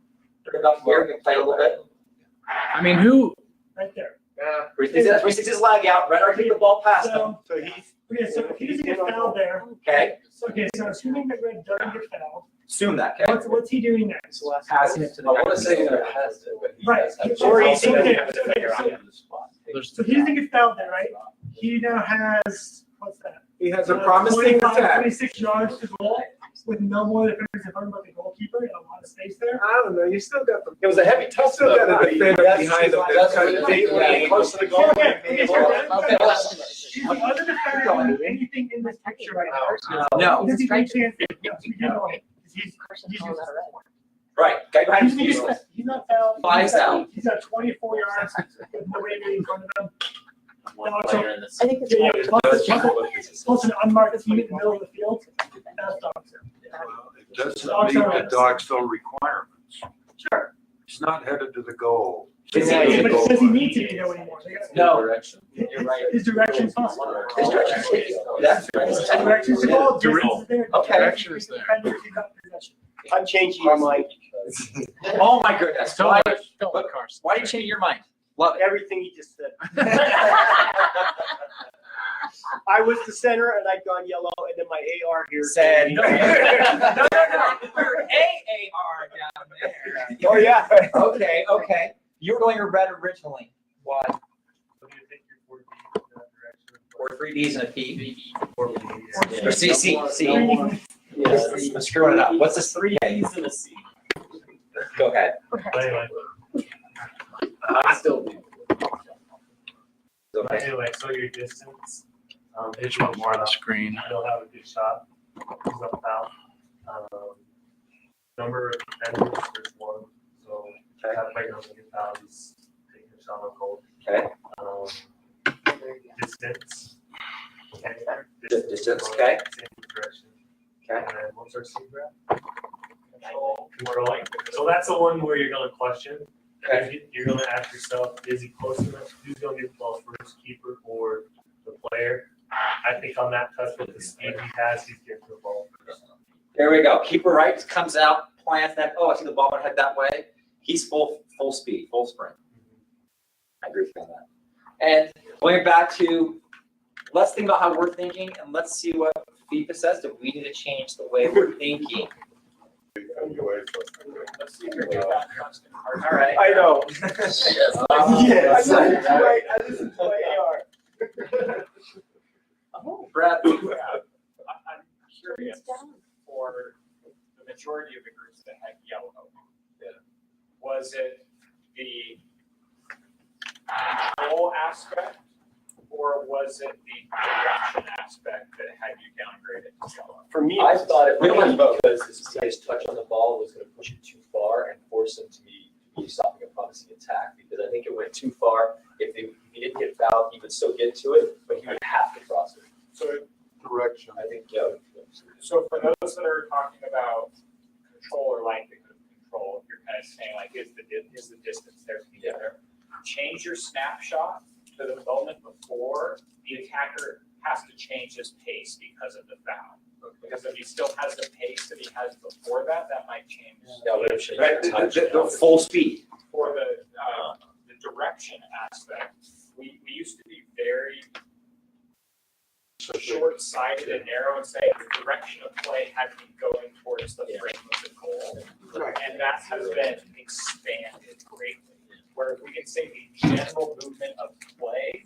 [SPEAKER 1] Turn it up here. We can play a little bit.
[SPEAKER 3] I mean, who?
[SPEAKER 9] Right there.
[SPEAKER 1] 360 is lag out. Red are kick the ball past him.
[SPEAKER 9] So he's, okay, so if he doesn't get fouled there.
[SPEAKER 1] Okay.
[SPEAKER 9] Okay, so assuming that Red doesn't get fouled,
[SPEAKER 1] Assume that. Okay.
[SPEAKER 9] what's he doing next?
[SPEAKER 6] Passing it to the.
[SPEAKER 12] I want to say he's gonna pass it, but he
[SPEAKER 9] Right.
[SPEAKER 12] does have.
[SPEAKER 9] Or he's
[SPEAKER 12] So
[SPEAKER 9] okay,
[SPEAKER 12] have to
[SPEAKER 9] okay,
[SPEAKER 12] figure out
[SPEAKER 9] so-
[SPEAKER 12] the spot.
[SPEAKER 9] So he doesn't get fouled there, right? He now has, what's that?
[SPEAKER 12] He has a promising
[SPEAKER 9] 25,
[SPEAKER 12] attack.
[SPEAKER 9] 26 yards to goal. with no more defenders in front of the goalkeeper and a lot of space there.
[SPEAKER 12] I don't know, you still got the.
[SPEAKER 11] It was a heavy touch.
[SPEAKER 12] Still got a defender
[SPEAKER 11] That's-
[SPEAKER 12] behind him.
[SPEAKER 11] that's
[SPEAKER 12] Kind
[SPEAKER 11] what
[SPEAKER 12] of
[SPEAKER 11] it is.
[SPEAKER 12] getting close to the goal.
[SPEAKER 9] Okay, okay, so then-
[SPEAKER 1] Okay,
[SPEAKER 9] Is the other defender doing anything in this picture right now?
[SPEAKER 1] No,
[SPEAKER 9] Does he take chances? Yes, we do know him. He's useless.
[SPEAKER 1] right, guy behind him is
[SPEAKER 9] He's
[SPEAKER 1] useless.
[SPEAKER 9] he's not fouled.
[SPEAKER 1] Flies out.
[SPEAKER 9] He's got 24 yards with nobody really in front of him.
[SPEAKER 5] One player in this.
[SPEAKER 2] I think it's.
[SPEAKER 9] Yeah,
[SPEAKER 2] right.
[SPEAKER 9] Plus an unmarked team in the middle of the field. That's Doxer.
[SPEAKER 7] Well, it doesn't meet the Doxville requirements.
[SPEAKER 9] Sure.
[SPEAKER 7] He's not headed to the goal.
[SPEAKER 9] But does he need to be there anymore?
[SPEAKER 1] No.
[SPEAKER 11] Direction.
[SPEAKER 1] You're right.
[SPEAKER 9] His direction's fine.
[SPEAKER 1] His direction's taken. That's
[SPEAKER 9] His direction's the ball, distance is there.
[SPEAKER 1] Okay.
[SPEAKER 3] Direction is there.
[SPEAKER 9] Defender, he got possession.
[SPEAKER 4] I'm changing my mind.
[SPEAKER 1] Oh my goodness.
[SPEAKER 3] Don't
[SPEAKER 1] Why,
[SPEAKER 3] let Carson.
[SPEAKER 1] why did you change your mind? Love it.
[SPEAKER 4] Everything he just said. I was the center and I'd gone yellow and then my AR here
[SPEAKER 1] Said, no, no, no, we're AAR down there.
[SPEAKER 4] Oh, yeah.
[SPEAKER 1] Okay, okay. You were going red originally. Why?
[SPEAKER 10] What do you think your 4D in that direction?
[SPEAKER 1] Or 3Ds and a P.
[SPEAKER 10] Or
[SPEAKER 1] Or C. I'm screwing it up. What's this 3A?
[SPEAKER 5] He's in a C.
[SPEAKER 1] Go ahead.
[SPEAKER 10] But anyway,
[SPEAKER 5] I still do.
[SPEAKER 10] but
[SPEAKER 1] Okay.
[SPEAKER 10] anyway, so your distance,
[SPEAKER 3] It's one more on the screen.
[SPEAKER 10] you'll have a good shot. He's up foul. Number of defenders, there's one. So that player doesn't get fouled, he's taking a shot on goal.
[SPEAKER 1] Okay.
[SPEAKER 10] Distance. Okay.
[SPEAKER 1] Distance, okay.
[SPEAKER 10] Same direction.
[SPEAKER 1] Okay.
[SPEAKER 10] And then what's our C grab? Controlling. So that's the one where you're gonna question. You're gonna ask yourself, is he close enough? Who's gonna get the ball first, keeper or the player? I think on that touch with the speed he has, he's getting the ball first.
[SPEAKER 1] There we go. Keeper right comes out, plants that. Oh, I see the ball went head that way. He's full speed, full sprint. I agree with you on that. And going back to, let's think about how we're thinking and let's see what FIFA says. Do we need to change the way we're thinking?
[SPEAKER 9] Let's see if you're good at constant hard.
[SPEAKER 1] All right.
[SPEAKER 4] I know.
[SPEAKER 1] Yes.
[SPEAKER 4] I listened to my AR.
[SPEAKER 1] Brad,
[SPEAKER 9] I'm curious for the majority of the groups that had yellow. Was it the control aspect or was it the direction aspect that had you downgraded to yellow?
[SPEAKER 4] For me,
[SPEAKER 11] I thought it
[SPEAKER 1] We don't
[SPEAKER 11] was because his touch on the ball was gonna push it too far and force him to be stopping a promising attack, because I think it went too far. If he didn't get fouled, he would still get to it, but he would have to cross it.
[SPEAKER 9] So,
[SPEAKER 7] Direction.
[SPEAKER 11] I think, yeah.
[SPEAKER 9] so for those that are talking about control or likelihood of control, you're kind of saying like, is the distance there together? Change your snapshot to the moment before the attacker has to change his pace because of the foul. Because if he still has the pace that he has before that, that might change.
[SPEAKER 11] That would have changed
[SPEAKER 1] right,
[SPEAKER 11] the touch.
[SPEAKER 1] the full speed.
[SPEAKER 9] For the direction aspect, we used to be very short-sighted and narrow and say the direction of play had to be going towards the frame of the goal. And that has been expanded greatly. Where if we can say the general movement of play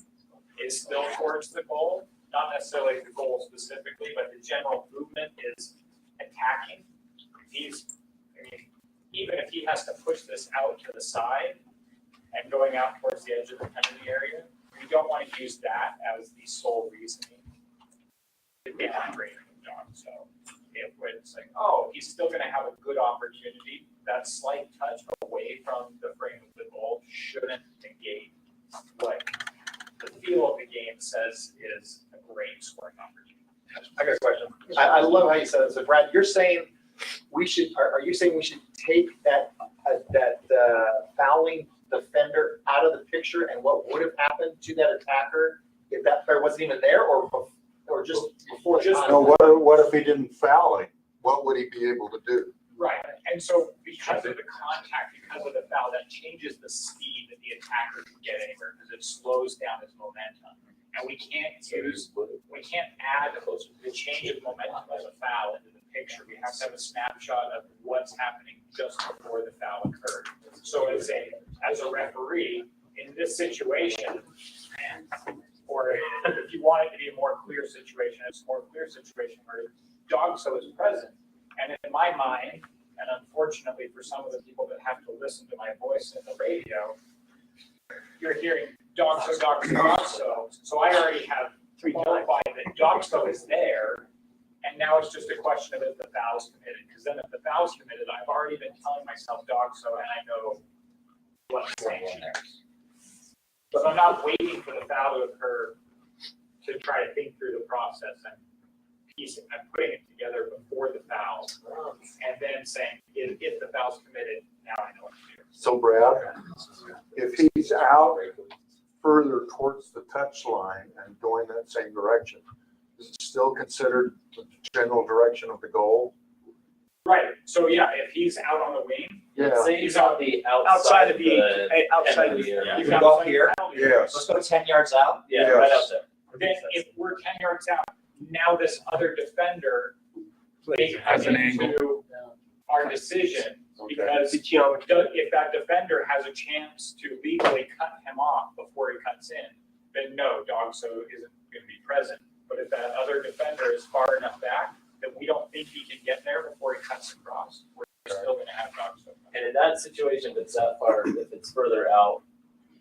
[SPEAKER 9] is still towards the goal, not necessarily the goal specifically, but the general movement is attacking. Even if he has to push this out to the side and going out towards the edge of the penalty area, we don't want to use that as the sole reasoning. If I'm grading the dog, so if it's like, oh, he's still going to have a good opportunity, that slight touch away from the frame of the goal shouldn't negate what the feel of the game says is a great scoring opportunity.
[SPEAKER 13] I got a question. I love how you said it. So Brad, you're saying we should, are you saying we should take that fouling defender out of the picture and what would have happened to that attacker if that player wasn't even there or just before the
[SPEAKER 7] No,
[SPEAKER 13] contact?
[SPEAKER 7] what if he didn't foul him? What would he be able to do?
[SPEAKER 9] Right, and so because of the contact, because of the foul, that changes the speed that the attacker can get anywhere because it slows down his momentum. And we can't add the change of momentum as a foul into the picture. We have to have a snapshot of what's happening just before the foul occurred. So as a referee, in this situation, or if you want it to be a more clear situation, it's a more clear situation where Dogso is present, And in my mind, and unfortunately for some of the people that have to listen to my voice in the radio, you're hearing Dogso, Dogso, Dogso. So I already have qualified that Dogso is there. And now it's just a question of if the foul's committed. Because then if the foul's committed, I've already been telling myself Dogso and I know what the sanction is. So I'm not waiting for the foul to occur to try to think through the process and piecing. I'm putting it together before the foul and then saying, if the foul's committed, now I know what to do.
[SPEAKER 7] So Brad, if he's out further towards the touch line and going that same direction, is it still considered the general direction of the goal?
[SPEAKER 9] Right, so yeah, if he's out on the wing,
[SPEAKER 7] Yeah.
[SPEAKER 5] Say he's on the
[SPEAKER 4] Outside
[SPEAKER 5] outside
[SPEAKER 4] of the, outside of the.
[SPEAKER 5] Yeah.
[SPEAKER 1] You can go here.
[SPEAKER 7] Yes.
[SPEAKER 1] Let's go 10 yards out.
[SPEAKER 5] Yeah, right
[SPEAKER 7] Yes.
[SPEAKER 5] out there.
[SPEAKER 9] then if we're 10 yards out, now this other defender may
[SPEAKER 3] Has
[SPEAKER 9] come
[SPEAKER 3] an angle.
[SPEAKER 9] into our decision because
[SPEAKER 4] The geometry.
[SPEAKER 9] if that defender has a chance to legally cut him off before he cuts in, then no, Dogso isn't going to be present. But if that other defender is far enough back that we don't think he can get there before he cuts across, we're still going to have Dogso.
[SPEAKER 5] And in that situation, if it's that far, if it's further out,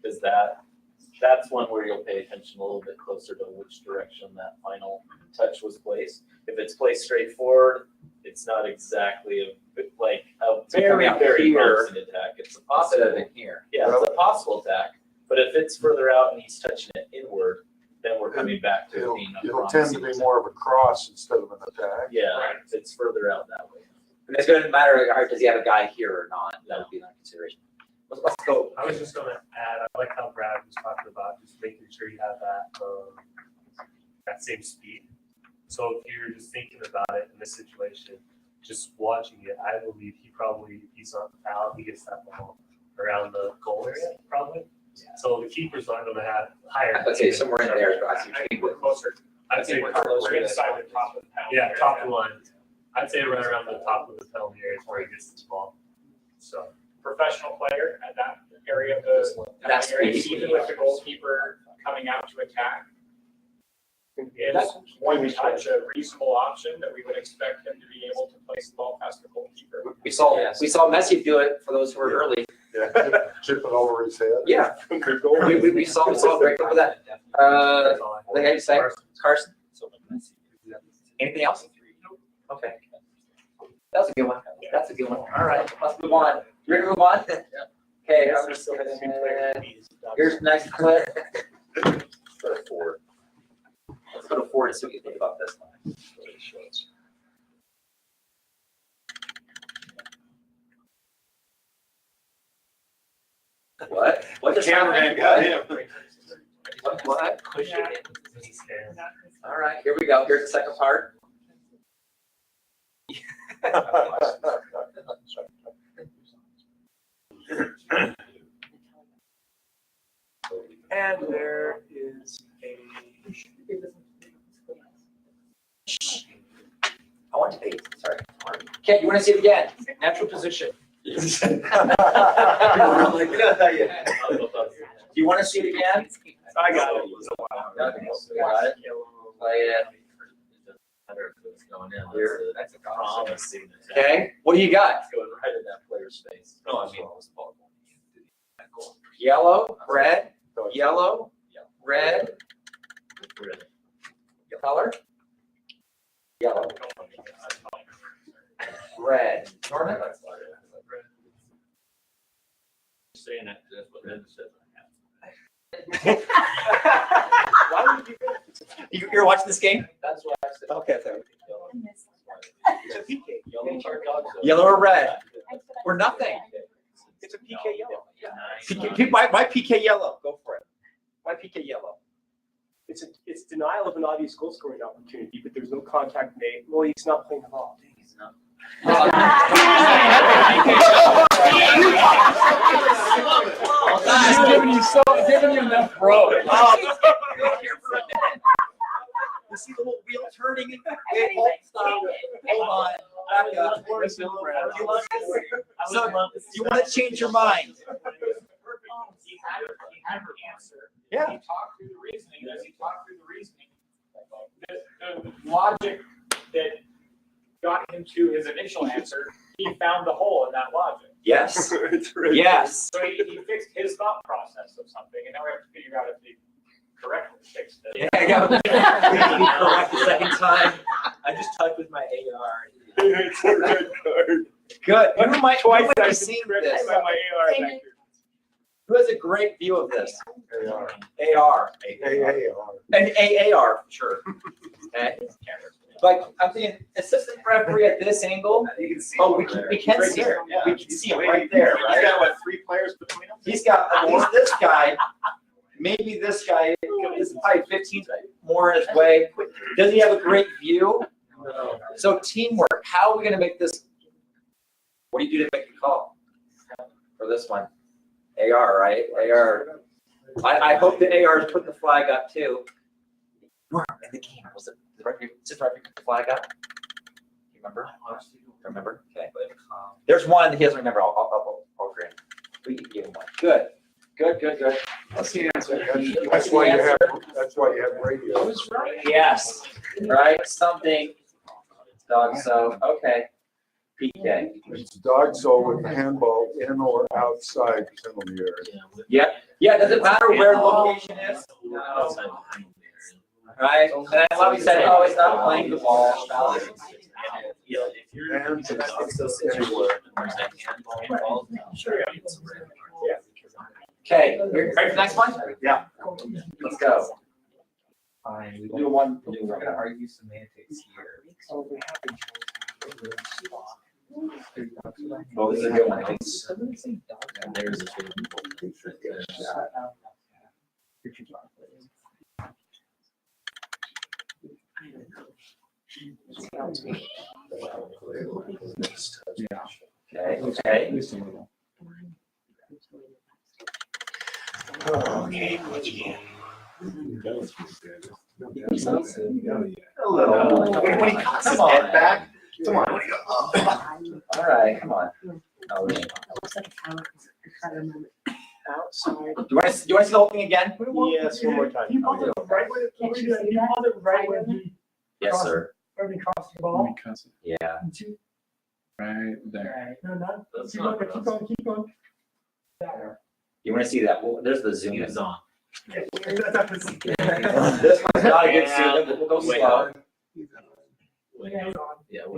[SPEAKER 5] is that's one where you'll pay attention a little bit closer to which direction that final touch was placed. If it's placed straight forward, it's not exactly like a very,
[SPEAKER 1] Coming
[SPEAKER 5] very
[SPEAKER 1] here.
[SPEAKER 5] promising attack. It's a
[SPEAKER 1] Instead
[SPEAKER 5] possible,
[SPEAKER 1] of in here.
[SPEAKER 5] yeah, it's a possible attack. But if it's further out and he's touching it inward, then we're coming back to it
[SPEAKER 7] It'll,
[SPEAKER 5] being a
[SPEAKER 7] it'll tend to
[SPEAKER 5] promising
[SPEAKER 7] be more of a cross instead of an attack.
[SPEAKER 5] Yeah,
[SPEAKER 9] Right.
[SPEAKER 5] if it's further out that way.
[SPEAKER 1] And it's gonna matter, all right, does he have a guy here or not? That would be another consideration. Let's go.
[SPEAKER 10] I was just gonna add, I like how Brad was talking about just making sure you have that same speed. So if you're just thinking about it in this situation, just watching it, I believe he's not foul, he gets that ball around the goal area, probably. So the keeper's not gonna have higher.
[SPEAKER 1] Okay, somewhere in there, I see.
[SPEAKER 9] I think we're closer. I
[SPEAKER 10] I'd say
[SPEAKER 9] think we're closer inside the top of the penalty.
[SPEAKER 10] yeah, top of
[SPEAKER 9] area.
[SPEAKER 10] the line. I'd say right around the top of the penalty area is where he gets the ball. So.
[SPEAKER 9] Professional player at that area of the
[SPEAKER 1] That's
[SPEAKER 9] area,
[SPEAKER 1] speed.
[SPEAKER 9] even with the goalkeeper coming out to attack. Is one touch a reasonable option that we would expect him to be able to place the ball past the goalkeeper?
[SPEAKER 1] We saw Messi do it for those who were early.
[SPEAKER 7] Yeah, chip it over his head.
[SPEAKER 1] Yeah.
[SPEAKER 7] Good goal.
[SPEAKER 1] We saw a great clip of that. Like I say, Carson, anything else? Okay. That was a good one. That's a good one. All right, let's move on. You ready to move on? Okay, I'm just going to, here's the next clip. Let's go to 4. Let's go to 4 and see what you think about this one. What? What just happened? What? All right, here we go. Here's the second part.
[SPEAKER 4] And there is a.
[SPEAKER 1] I want to pay. Sorry. Ken, you want to see it again?
[SPEAKER 4] Natural position.
[SPEAKER 1] Do you want to see it again?
[SPEAKER 4] I got it.
[SPEAKER 1] Got it. Play it.
[SPEAKER 5] That's a promising attack.
[SPEAKER 1] Okay, what do you got?
[SPEAKER 5] It's going right in that player's face. No, I mean, it was ball going into that goal.
[SPEAKER 1] Yellow, red, yellow, red, color? Yellow, red. Norman?
[SPEAKER 8] Saying that, that's what Ed said.
[SPEAKER 4] Why would you do that?
[SPEAKER 1] You're watching this game?
[SPEAKER 5] That's why I said.
[SPEAKER 1] Okay, so
[SPEAKER 4] It's a PK.
[SPEAKER 5] Yellow or dog.
[SPEAKER 1] yellow or red? Or nothing?
[SPEAKER 4] It's a PK yellow.
[SPEAKER 1] Why PK yellow? Go for it. Why PK yellow?
[SPEAKER 4] It's denial of an obvious goal scoring opportunity, but there's no contact made. Well, he's not playing the ball.
[SPEAKER 1] He's not.
[SPEAKER 3] He's giving you enough rope.
[SPEAKER 1] You see the little wheel turning? Hey, hold, stop. Hold on. Back up. So, you want to change your mind?
[SPEAKER 9] He had her answer.
[SPEAKER 1] Yeah.
[SPEAKER 9] He talked through the reasoning. As he talked through the reasoning, the logic that got him to his initial answer, he found the hole in that logic.
[SPEAKER 1] Yes. Yes.
[SPEAKER 9] So he fixed his thought process of something, and now we have to figure out if he correctly fixed it.
[SPEAKER 1] Yeah, I got it. Correct the second time.
[SPEAKER 11] I just typed with my AR.
[SPEAKER 12] It's a red card.
[SPEAKER 1] Good. Who might
[SPEAKER 9] Twice
[SPEAKER 1] have
[SPEAKER 9] I've
[SPEAKER 1] seen
[SPEAKER 9] been
[SPEAKER 1] this?
[SPEAKER 9] corrected by my AR
[SPEAKER 2] Damon.
[SPEAKER 9] vector.
[SPEAKER 1] Who has a great view of this?
[SPEAKER 7] AR.
[SPEAKER 1] AR.
[SPEAKER 7] AAR.
[SPEAKER 1] And AAR, sure. Okay. But I'm thinking, assistant referee at this angle,
[SPEAKER 11] You can see.
[SPEAKER 1] oh, we can see it. We can see him right there,
[SPEAKER 13] He's
[SPEAKER 1] right?
[SPEAKER 13] got what, 3 players between them?
[SPEAKER 1] He's got, he's this guy, maybe this guy, this is probably 15 more his way. Does he have a great view? So teamwork, how are we gonna make this? What do you do to make the call for this one? AR, right? AR. I hope the AR is putting the flag up too. Where in the game was it? The referee, just referee put the flag up. You remember? Remember? Okay. There's one that he doesn't remember. I'll grant. We can give him one. Good. Good.
[SPEAKER 3] Let's see the answer.
[SPEAKER 7] That's why you have radio.
[SPEAKER 1] Yes. Right? Something. Dog, so, okay. PK.
[SPEAKER 7] It's dog so with the handball in or outside penalty area.
[SPEAKER 1] Yeah, does it matter where the location is? No. Right? And I love you said, oh, it's not playing the ball.
[SPEAKER 7] Hands and stuff anywhere.
[SPEAKER 1] Okay, ready for the next one?
[SPEAKER 13] Yeah.
[SPEAKER 1] Let's go.
[SPEAKER 6] Fine.
[SPEAKER 1] Do one.
[SPEAKER 6] We're gonna argue semantics here.
[SPEAKER 1] Oh, this is a good one.
[SPEAKER 6] There's
[SPEAKER 1] Okay.
[SPEAKER 13] When he cocks his head back, come on.
[SPEAKER 1] All right, come on. Oh, yeah.
[SPEAKER 4] Outside.
[SPEAKER 1] Do you want to see the whole thing again?
[SPEAKER 4] Yes, one more time.
[SPEAKER 1] Yes, sir.
[SPEAKER 3] Let me cuss it.
[SPEAKER 1] Yeah.
[SPEAKER 3] Right there.
[SPEAKER 5] That's not gross.
[SPEAKER 1] You want to see that? Well, there's the zoom.
[SPEAKER 5] He was on.
[SPEAKER 1] This one's not a good zoom. We'll go slow.
[SPEAKER 5] Yeah.
[SPEAKER 1] Oh, you're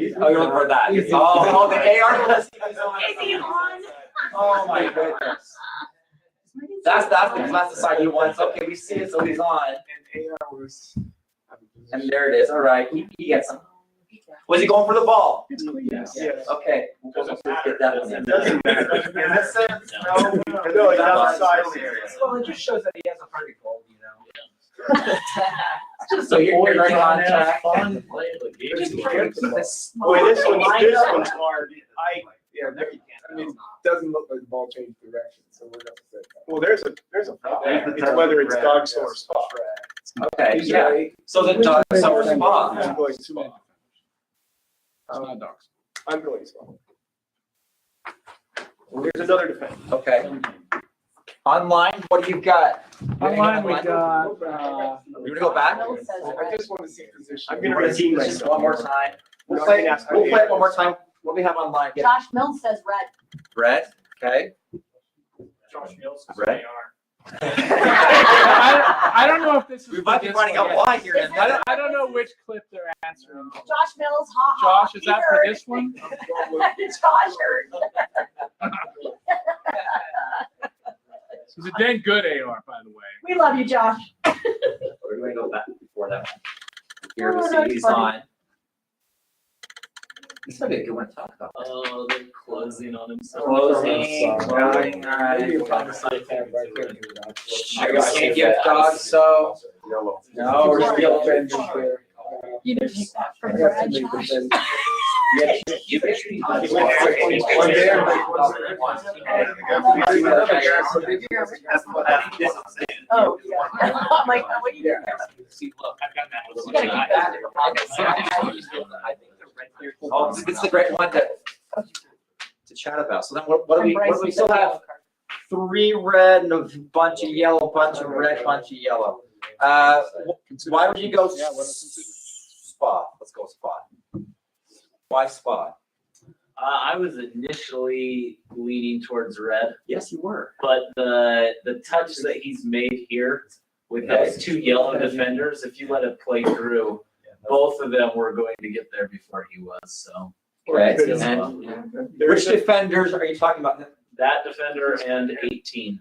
[SPEAKER 1] looking for that. Oh, the AR.
[SPEAKER 2] Is he on?
[SPEAKER 1] Oh, my goodness. That's the side you want. So, okay, we see it, so he's on. And there it is. All right, he gets him. Was he going for the ball?
[SPEAKER 3] Yes.
[SPEAKER 1] Okay. We'll just get that one in.
[SPEAKER 13] Doesn't matter. In this sense, no, he's outside the area.
[SPEAKER 6] Well, it just shows that he has a heart of gold, you know?
[SPEAKER 1] So you're right on track.
[SPEAKER 5] Fun play the game.
[SPEAKER 4] Boy, this one's hard.
[SPEAKER 12] Yeah, there you can. I mean, doesn't look like the ball changed direction, so we're gonna say.
[SPEAKER 4] Well, there's a problem. It's whether it's dog so or spot.
[SPEAKER 1] Okay, yeah. So the dog summer spot.
[SPEAKER 4] I'm going spot.
[SPEAKER 3] It's not dogs.
[SPEAKER 4] I'm going spot. Well, here's another defense.
[SPEAKER 1] Okay. Online, what do you got?
[SPEAKER 3] Online, we got,
[SPEAKER 1] You want to go back?
[SPEAKER 12] I just want to see position.
[SPEAKER 4] I'm gonna redeem
[SPEAKER 1] Just
[SPEAKER 4] myself.
[SPEAKER 1] one more time. We'll play it one more time. What do we have online?
[SPEAKER 2] Josh Mills says red.
[SPEAKER 1] Red, okay.
[SPEAKER 9] Josh Mills is
[SPEAKER 1] Right.
[SPEAKER 9] AR.
[SPEAKER 3] I don't know if this is.
[SPEAKER 1] We might be finding out why here. in a minute.
[SPEAKER 3] I don't know which clip they're answering.
[SPEAKER 2] Josh Mills, ha ha.
[SPEAKER 3] Josh, is that for this one?
[SPEAKER 2] Josh heard.
[SPEAKER 3] It was a dang good AR, by the way.
[SPEAKER 2] We love you, Josh.
[SPEAKER 1] We're going to go back before that one. Here we
[SPEAKER 2] Oh,
[SPEAKER 1] see
[SPEAKER 2] that's
[SPEAKER 1] he's
[SPEAKER 2] funny.
[SPEAKER 1] on. This would be a good one to talk about.
[SPEAKER 5] Oh, they're closing on himself.
[SPEAKER 1] Closing, all right. I can't give dogs so.
[SPEAKER 7] Yellow.
[SPEAKER 1] No, we're just yellow.
[SPEAKER 2] You didn't take that from red, Josh. Oh, yeah. I'm like, what are you doing?
[SPEAKER 5] See, look, I've got that.
[SPEAKER 2] You gotta keep that.
[SPEAKER 1] Oh, this is the great one to chat about. So then what do we still have? 3 red and a bunch of yellow, bunch of red, bunch of yellow. Why would you go spot? Let's go spot. Why spot?
[SPEAKER 5] I was initially leaning towards red,
[SPEAKER 1] Yes, you were.
[SPEAKER 5] but the touch that he's made here with those two yellow defenders, if you let it play through, both of them were going to get there before he was, so.
[SPEAKER 1] Okay,
[SPEAKER 5] It's
[SPEAKER 1] and
[SPEAKER 5] fun.
[SPEAKER 1] which defenders are you talking about?
[SPEAKER 5] That defender and 18.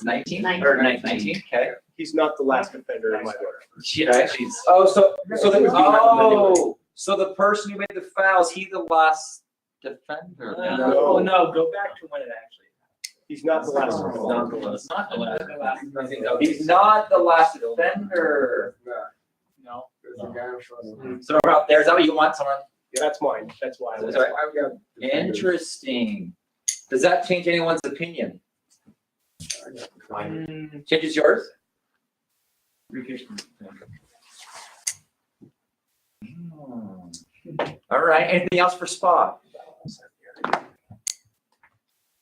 [SPEAKER 1] 19?
[SPEAKER 2] 19.
[SPEAKER 1] Or 19, okay.
[SPEAKER 4] He's not the last defender in my book.
[SPEAKER 5] Yeah, she's.
[SPEAKER 1] Oh, so the person who made the foul, is he the last defender?
[SPEAKER 4] No.
[SPEAKER 6] No, go back to when it actually.
[SPEAKER 4] He's not the last
[SPEAKER 5] Not
[SPEAKER 4] one.
[SPEAKER 5] the last.
[SPEAKER 6] Not the last.
[SPEAKER 1] He's not the last defender.
[SPEAKER 6] No.
[SPEAKER 1] So we're out there, is that what you want, someone?
[SPEAKER 4] Yeah, that's mine. That's why I was.
[SPEAKER 1] Sorry. Interesting. Does that change anyone's opinion? Changes yours? All right, anything else for spa?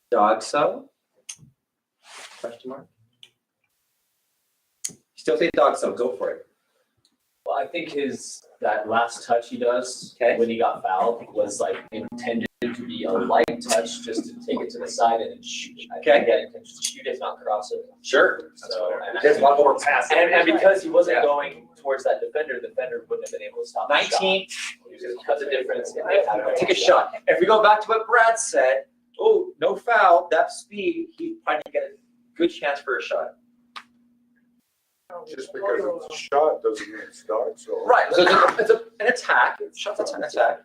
[SPEAKER 1] Dog so? Question mark? Still say dog so, go for it.
[SPEAKER 11] Well, I think that last touch he does
[SPEAKER 1] Okay.
[SPEAKER 11] when he got fouled was like intended to be a light touch, just to take it to the side and then shoot. I
[SPEAKER 1] Okay.
[SPEAKER 11] think he had intention to shoot it, not cross it.
[SPEAKER 1] Sure.
[SPEAKER 11] So, and
[SPEAKER 1] There's one more pass.
[SPEAKER 11] And because he wasn't
[SPEAKER 1] Yeah.
[SPEAKER 11] going towards that defender, the defender wouldn't have been able to stop the shot.
[SPEAKER 1] 19,
[SPEAKER 11] Cut the difference. and they had
[SPEAKER 1] take a shot. If we go back to what Brad said, oh, no foul, that speed, he'd probably get a good chance for a shot.
[SPEAKER 7] Just because it's a shot doesn't mean it's dog, so.
[SPEAKER 1] Right, so it's an attack, shot's an attack.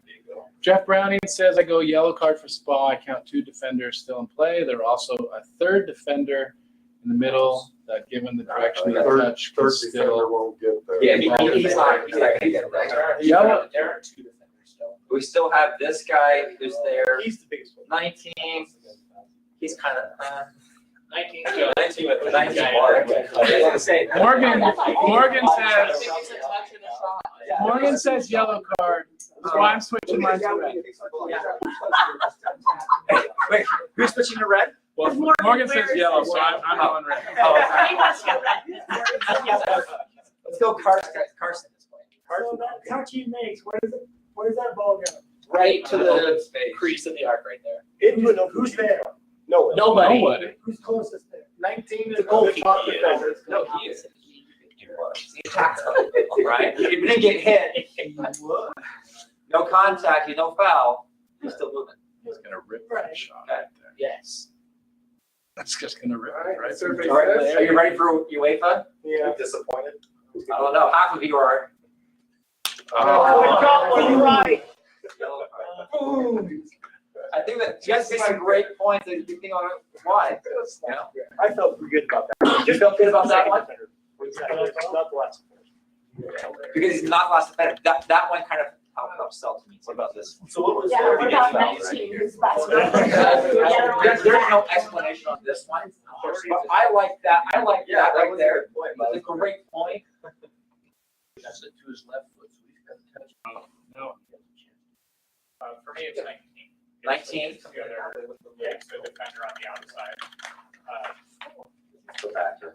[SPEAKER 3] Jeff Browning says, I go yellow card for spa. I count 2 defenders still in play. There are also a third defender in the middle that, given the direction of the touch, can
[SPEAKER 7] Third defender
[SPEAKER 3] still.
[SPEAKER 7] won't get there.
[SPEAKER 1] Yeah, he's not gonna get it right.
[SPEAKER 3] Yellow.
[SPEAKER 11] There are 2 defenders still.
[SPEAKER 1] We still have this guy who's there,
[SPEAKER 4] He's the biggest one.
[SPEAKER 1] 19, he's kind of,
[SPEAKER 6] 19.
[SPEAKER 11] 19 with the
[SPEAKER 1] 19
[SPEAKER 11] guy.
[SPEAKER 1] mark.
[SPEAKER 11] Okay. I was gonna say.
[SPEAKER 3] Morgan says,
[SPEAKER 6] It's a touch and a shot.
[SPEAKER 3] Morgan says yellow card. So I'm switching mine to red.
[SPEAKER 1] Wait, who's switching to red?
[SPEAKER 3] Well, Morgan says yellow, so I'm going red.
[SPEAKER 1] Let's go Carson this way.
[SPEAKER 9] So that touch he makes, where is that ball going?
[SPEAKER 6] Right to the
[SPEAKER 1] space.
[SPEAKER 6] crease of the arc right there.
[SPEAKER 4] Into no, who's there? No one.
[SPEAKER 6] Nobody.
[SPEAKER 9] Who's closest there?
[SPEAKER 6] 19
[SPEAKER 4] The top defender.
[SPEAKER 1] No, he is. He attacked him, right? He didn't get hit. No contact, no foul, he's still moving.
[SPEAKER 3] He's gonna rip
[SPEAKER 9] Right.
[SPEAKER 3] that shot.
[SPEAKER 1] Okay.
[SPEAKER 6] Yes.
[SPEAKER 3] That's just gonna rip it right
[SPEAKER 7] so
[SPEAKER 3] through.
[SPEAKER 1] All right, are you ready for UEFA?
[SPEAKER 4] Yeah.
[SPEAKER 13] Disappointed.
[SPEAKER 1] I don't know, half of you are.
[SPEAKER 4] Oh, I got one right.
[SPEAKER 1] Boom. I think that Jess made some great points that you think on why. You know?
[SPEAKER 4] I felt pretty good about that.
[SPEAKER 1] You felt good about that one?
[SPEAKER 4] Not the last.
[SPEAKER 1] Because he's not last defender. That one kind of helped sell to me. What about this one?
[SPEAKER 11] So what was
[SPEAKER 2] Yeah,
[SPEAKER 11] there?
[SPEAKER 2] what about 19? Who's last?
[SPEAKER 1] There's no explanation on this one, but I like that. I like that right there. That's a great point.
[SPEAKER 8] That's it to his left foot, so he's got to touch.
[SPEAKER 9] No. For me, it's 19.
[SPEAKER 1] 19?
[SPEAKER 9] It's the other, yeah, it's the defender on the outside.
[SPEAKER 1] Go back to.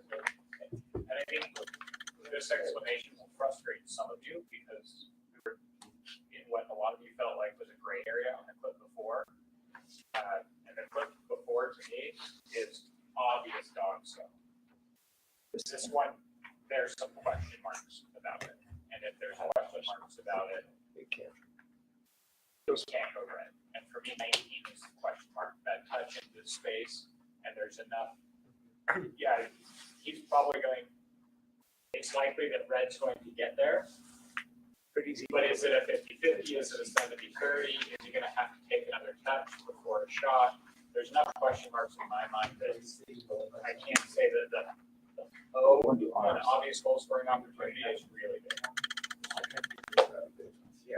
[SPEAKER 9] And I think this explanation will frustrate some of you because we were in what a lot of you felt like was a gray area on the clip before. And the clip before to me is obvious dog so. This one, there's some question marks about it. And if there's question marks about it, those can't go red. And for me, 19 is the question mark, that touch into space, and there's enough. Yeah, he's probably going, it's likely that red's going to get there. Pretty easy. But is it a 50-50? Is it a 70-30? Is he gonna have to take another touch before a shot? There's enough question marks in my mind that I can't say that an obvious goal scoring opportunity is really big.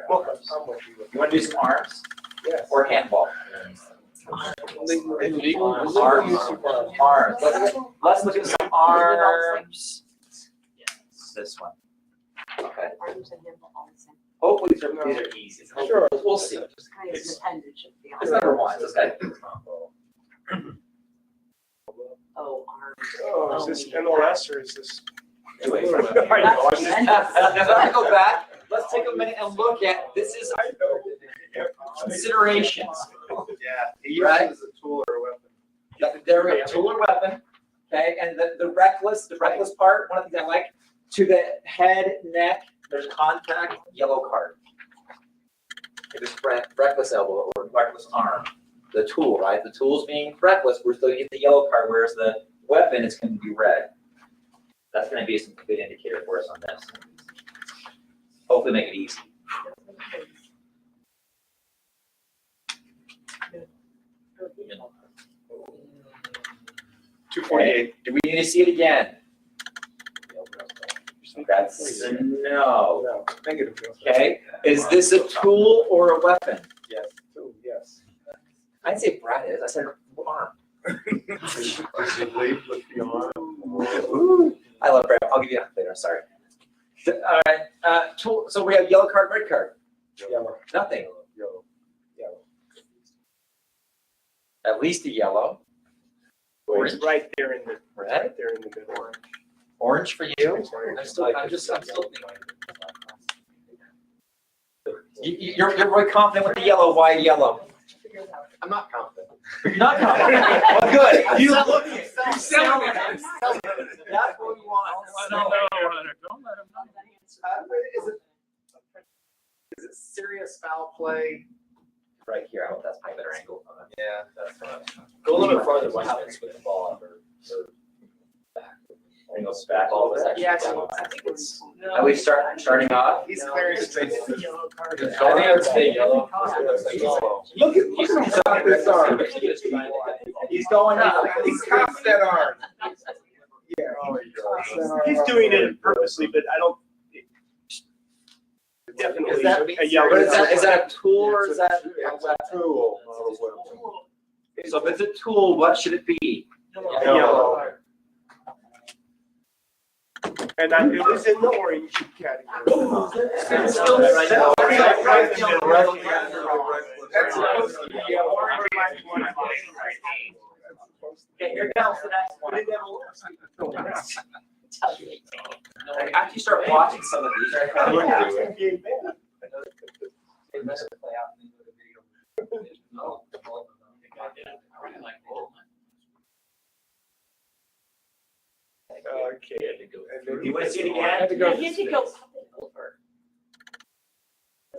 [SPEAKER 4] Well, I'm with you.
[SPEAKER 1] You want to do some arms
[SPEAKER 4] Yes.
[SPEAKER 1] or handball? Arms. Arms. Let's look at some arms. This one. Okay.
[SPEAKER 2] Arms and handball all the same.
[SPEAKER 1] Hopefully these are easy.
[SPEAKER 4] Sure.
[SPEAKER 1] We'll see.
[SPEAKER 2] Just kind of dependent should be on.
[SPEAKER 1] It's number one. This guy.
[SPEAKER 2] Oh, arms.
[SPEAKER 4] Oh, is this MLS or is this?
[SPEAKER 1] I know.
[SPEAKER 2] That's
[SPEAKER 1] Let's go back. Let's take a minute and look at, this is considerations.
[SPEAKER 13] Yeah, he
[SPEAKER 1] Right.
[SPEAKER 13] uses a tool or a weapon.
[SPEAKER 1] They're a tool or weapon, okay, and the reckless part, one of the things I like, to the head, neck, there's contact, yellow card. If it's reckless elbow or reckless arm, the tool, right, the tool's being reckless, we're still gonna get the yellow card, whereas the weapon is gonna be red. That's gonna be some good indicator for us on this. Hopefully make it easy.
[SPEAKER 13] 248.
[SPEAKER 1] Do we need to see it again? That's a no.
[SPEAKER 12] No, negative.
[SPEAKER 1] Okay, is this a tool or a weapon?
[SPEAKER 12] Yes. Two, yes.
[SPEAKER 1] I didn't say Brad is, I said arm.
[SPEAKER 7] Does he lead with the arm?
[SPEAKER 1] I love Brad, I'll give you that later, sorry. All right, tool, so we have yellow card, red card,
[SPEAKER 12] Yellow.
[SPEAKER 1] nothing,
[SPEAKER 12] Yellow. Yellow.
[SPEAKER 1] at least a yellow.
[SPEAKER 4] It's right there in the,
[SPEAKER 1] Red?
[SPEAKER 4] right there in the middle.
[SPEAKER 1] Orange for you? I'm still thinking. You're really confident with the yellow, why yellow?
[SPEAKER 13] I'm not confident.
[SPEAKER 1] You're not confident, well, good.
[SPEAKER 13] You
[SPEAKER 1] look.
[SPEAKER 13] You're selling it.
[SPEAKER 1] That's what we want.
[SPEAKER 3] Don't let him know.
[SPEAKER 13] Is it serious foul play?
[SPEAKER 1] Right here, I hope that's my better angle.
[SPEAKER 13] Yeah, that's right. Go a little bit farther. What happens with the ball or back?
[SPEAKER 1] I think it's back all this actually.
[SPEAKER 2] Yeah, so I think it's.
[SPEAKER 1] Are we starting off?
[SPEAKER 13] He's very straight.
[SPEAKER 1] I think I would say yellow.
[SPEAKER 12] Look at this arm.
[SPEAKER 1] He's going up.
[SPEAKER 12] He's cocked that arm. Yeah.
[SPEAKER 4] He's doing it purposely, but I don't. Definitely
[SPEAKER 1] Is that,
[SPEAKER 4] a yellow.
[SPEAKER 1] is that a tool or is that?
[SPEAKER 7] It's a tool, not a weapon.
[SPEAKER 1] So if it's a tool, what should it be?
[SPEAKER 4] Yellow. And it was in the orange category.
[SPEAKER 1] It's still right now.
[SPEAKER 4] Right in the middle.
[SPEAKER 12] That's supposed to be yellow.
[SPEAKER 1] Okay, here comes the next one. After you start watching some of these, you're kind of It must play out in the video. No.
[SPEAKER 4] Okay.
[SPEAKER 1] You want to see it again?
[SPEAKER 2] Yeah, he had to go over.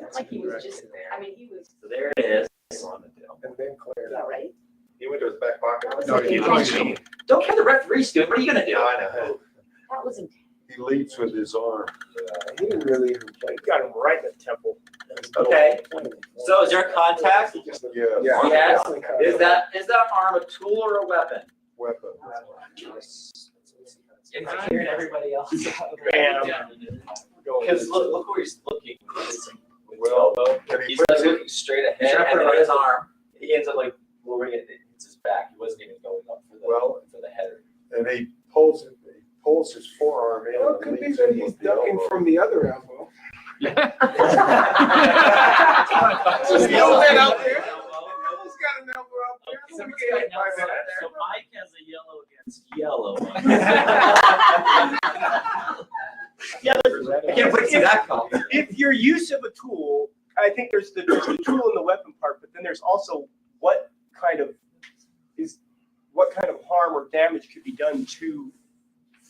[SPEAKER 2] It's like he was just, I mean, he was,
[SPEAKER 1] So there it is.
[SPEAKER 12] And then clear.
[SPEAKER 2] yeah, right?
[SPEAKER 13] He went to his back pocket.
[SPEAKER 2] That was
[SPEAKER 7] No,
[SPEAKER 2] like
[SPEAKER 7] he
[SPEAKER 2] intentional.
[SPEAKER 1] Don't care the referee's doing. What are you gonna do?
[SPEAKER 13] No, I know.
[SPEAKER 2] That was intentional.
[SPEAKER 7] He leads with his arm.
[SPEAKER 12] He didn't really even play.
[SPEAKER 4] Got him right in the temple.
[SPEAKER 1] Okay. So is there contact?
[SPEAKER 7] Yeah,
[SPEAKER 1] Yes. Is that arm a tool or a weapon?
[SPEAKER 7] weapon.
[SPEAKER 6] It's hearing everybody else.
[SPEAKER 4] Bam.
[SPEAKER 11] Because look where he's looking. With the
[SPEAKER 7] Well,
[SPEAKER 11] elbow.
[SPEAKER 7] and he
[SPEAKER 11] He's
[SPEAKER 7] puts
[SPEAKER 11] looking straight
[SPEAKER 1] You
[SPEAKER 11] ahead.
[SPEAKER 1] should have put it on his arm.
[SPEAKER 11] He ends up like lowering it, it's his back. He wasn't even going up for the,
[SPEAKER 7] Well-
[SPEAKER 11] for the header.
[SPEAKER 7] And he pulls his forearm in
[SPEAKER 12] Well, it
[SPEAKER 7] and
[SPEAKER 12] could be
[SPEAKER 7] leads
[SPEAKER 12] that
[SPEAKER 7] in
[SPEAKER 12] he's
[SPEAKER 7] with the
[SPEAKER 12] ducking
[SPEAKER 7] elbow.
[SPEAKER 12] from the other elbow.
[SPEAKER 1] Just
[SPEAKER 12] Yell that out there. Who's got an elbow out there?
[SPEAKER 6] So
[SPEAKER 12] Let me get hit by that.
[SPEAKER 5] Mike has a yellow against yellow.
[SPEAKER 4] Yeah,
[SPEAKER 1] I can't wait to see that come.
[SPEAKER 4] if your use of a tool, I think there's the tool and the weapon part, but then there's also what kind of harm or damage could be done to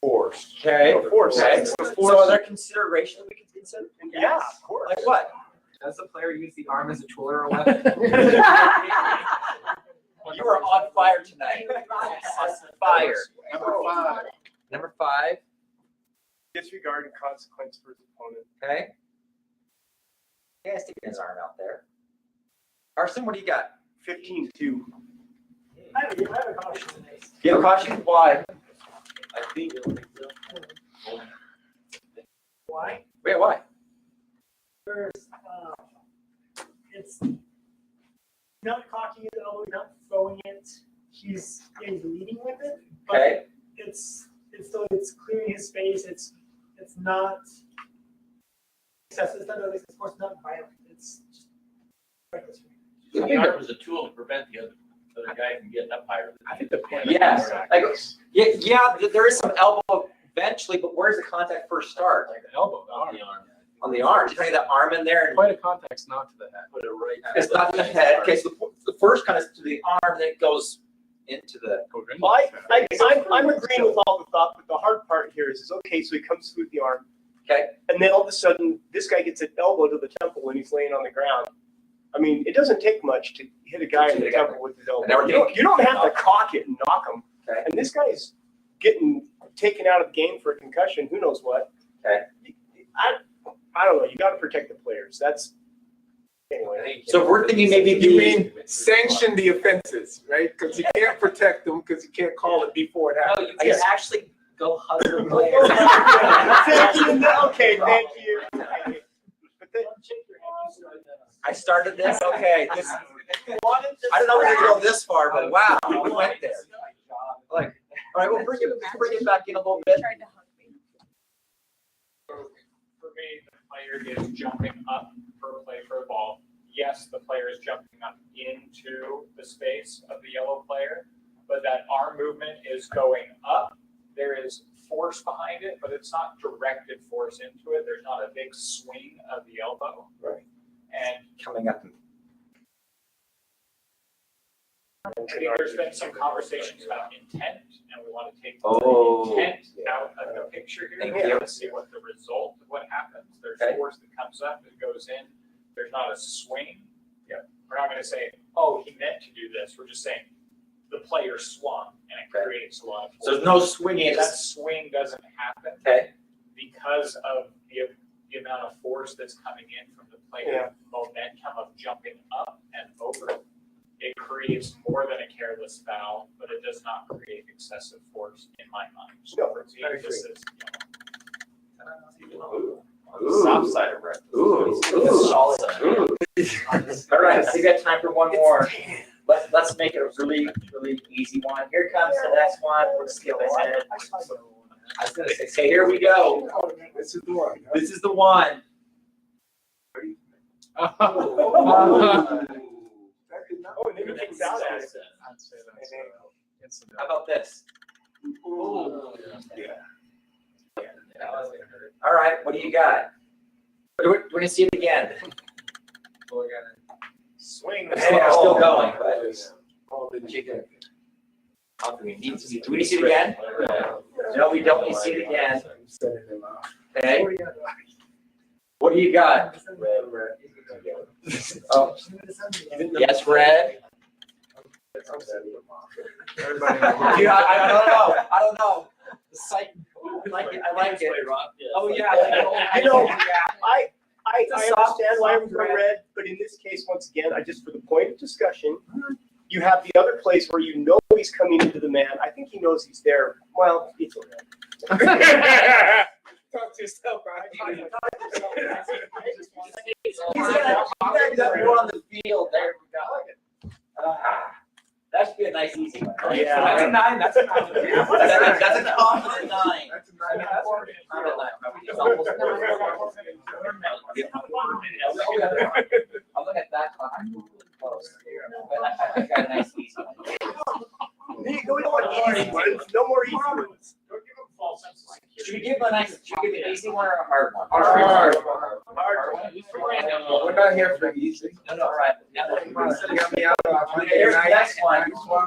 [SPEAKER 7] Force.
[SPEAKER 1] Okay.
[SPEAKER 4] force.
[SPEAKER 1] Okay. So are there considerations we can consider?
[SPEAKER 4] Yeah, of course.
[SPEAKER 1] Like what?
[SPEAKER 6] Does the player use the arm as a tool or a weapon?
[SPEAKER 1] You are on fire tonight. On fire. Number 5.
[SPEAKER 4] Disregard and consequence for his opponent.
[SPEAKER 1] Okay. Yeah, sticking his arm out there. Arson, what do you got?
[SPEAKER 4] 15-2.
[SPEAKER 6] I have a caution.
[SPEAKER 1] You have a caution? Why?
[SPEAKER 11] I think.
[SPEAKER 6] Why?
[SPEAKER 1] Wait, why?
[SPEAKER 14] First, it's not cocking his elbow, not throwing it. He's leading with it, but
[SPEAKER 1] Okay.
[SPEAKER 14] it's clearing his space. It's not excessive. It's not of course not violent. It's just reckless.
[SPEAKER 8] The arm is a tool to prevent the other guy from getting up higher.
[SPEAKER 12] I think the point.
[SPEAKER 1] Yes. Like, yeah, there is some elbow eventually, but where's the contact first start?
[SPEAKER 8] Like the elbow, not the arm.
[SPEAKER 1] On the arm, turning the arm in there and
[SPEAKER 3] Quite a context, not to the head.
[SPEAKER 11] Put it right.
[SPEAKER 1] it's not in the head. Okay, so the first kind of to the arm, then it goes into the.
[SPEAKER 4] Well, I'm agreeing with all the thought, but the hard part here is okay, so he comes through the arm.
[SPEAKER 1] Okay.
[SPEAKER 4] And then all of a sudden, this guy gets an elbow to the temple when he's laying on the ground. I mean, it doesn't take much to hit a guy in the temple with his elbow.
[SPEAKER 1] And now we're
[SPEAKER 4] You don't have to cock it and knock him.
[SPEAKER 1] Okay.
[SPEAKER 4] And this guy's getting taken out of the game for a concussion, who knows what.
[SPEAKER 1] Okay.
[SPEAKER 4] I don't know, you gotta protect the players, that's, anyway.
[SPEAKER 1] So if we're thinking maybe
[SPEAKER 12] You mean sanction the offenses, right? Because you can't protect them because you can't call it before it
[SPEAKER 6] No,
[SPEAKER 12] happens.
[SPEAKER 6] you can actually go hug the player.
[SPEAKER 4] Okay, thank you. But then,
[SPEAKER 1] I started this, okay, this, I don't know if we're gonna go this far, but wow, we went there. Like, all right, well, bring it back in a little bit.
[SPEAKER 9] For me, the player is jumping up per play for a ball. Yes, the player is jumping up into the space of the yellow player, but that arm movement is going up. There is force behind it, but it's not directed force into it. There's not a big swing of the elbow.
[SPEAKER 1] Right.
[SPEAKER 9] And
[SPEAKER 1] Coming up.
[SPEAKER 9] I think there's been some conversations about intent, and we want to take the
[SPEAKER 1] Oh.
[SPEAKER 9] intent out of the picture here.
[SPEAKER 1] Thank
[SPEAKER 9] We
[SPEAKER 1] you.
[SPEAKER 9] want to see what the result of what happens. There's
[SPEAKER 1] Okay.
[SPEAKER 9] force that comes up, it goes in. There's not a swing. We're not going to say, oh, he meant to do this. We're just saying the player swung, and it
[SPEAKER 1] Okay.
[SPEAKER 9] creates a lot of force.
[SPEAKER 1] So there's no swinging,
[SPEAKER 9] That
[SPEAKER 1] it's,
[SPEAKER 9] swing doesn't happen
[SPEAKER 1] okay,
[SPEAKER 9] because of the amount of force that's coming in from the player momentum of jumping up and over. It creates more than a careless foul, but it does not create excessive force in my mind. So for me, this is,
[SPEAKER 11] Soft side of red.
[SPEAKER 1] ooh,
[SPEAKER 11] Solid.
[SPEAKER 1] all right, so you got time for one more. Let's make it a really, really easy one. Here comes the next one, we'll skip ahead. I was gonna say, so here we go.
[SPEAKER 12] This is the one.
[SPEAKER 1] This is the one.
[SPEAKER 4] Oh, and then he kicks out at it.
[SPEAKER 3] I'd say that's incidental.
[SPEAKER 1] How about this?
[SPEAKER 12] Ooh.
[SPEAKER 1] All right, what do you got? We're gonna see it again.
[SPEAKER 6] We're gonna
[SPEAKER 9] swing.
[SPEAKER 1] Hey, I'm still going, but.
[SPEAKER 12] All the chicken.
[SPEAKER 1] Do we need to see it again? No, we don't need to see it again. Okay. What do you got? Oh, yes, red. Yeah, I don't know. The sight, I like it. Oh, yeah.
[SPEAKER 4] You know, I understand why it was red, but in this case, once again, just for the point of discussion, you have the other place where you know he's coming into the man. I think he knows he's there. Well, it's okay.
[SPEAKER 12] Talk to yourself, right?
[SPEAKER 1] He's gonna go on the field. There we go. That should be a nice easy one. Right?
[SPEAKER 4] Yeah.
[SPEAKER 6] That's a 9. That's a 9.
[SPEAKER 1] That's a confident 9.
[SPEAKER 12] That's a nice one.
[SPEAKER 1] Confident 9. It's almost I'll look at that clock. I'm really close. But I got a nice easy one.
[SPEAKER 4] We don't want easy ones. No more easy ones.
[SPEAKER 9] Don't give him false sense of security.
[SPEAKER 1] Should we give an easy one or a hard one?
[SPEAKER 12] Hard.
[SPEAKER 1] Hard.
[SPEAKER 12] We're not here for easy.
[SPEAKER 1] No, all right. Now,
[SPEAKER 12] You got me out of my
[SPEAKER 1] here's the next one.
[SPEAKER 12] Next one.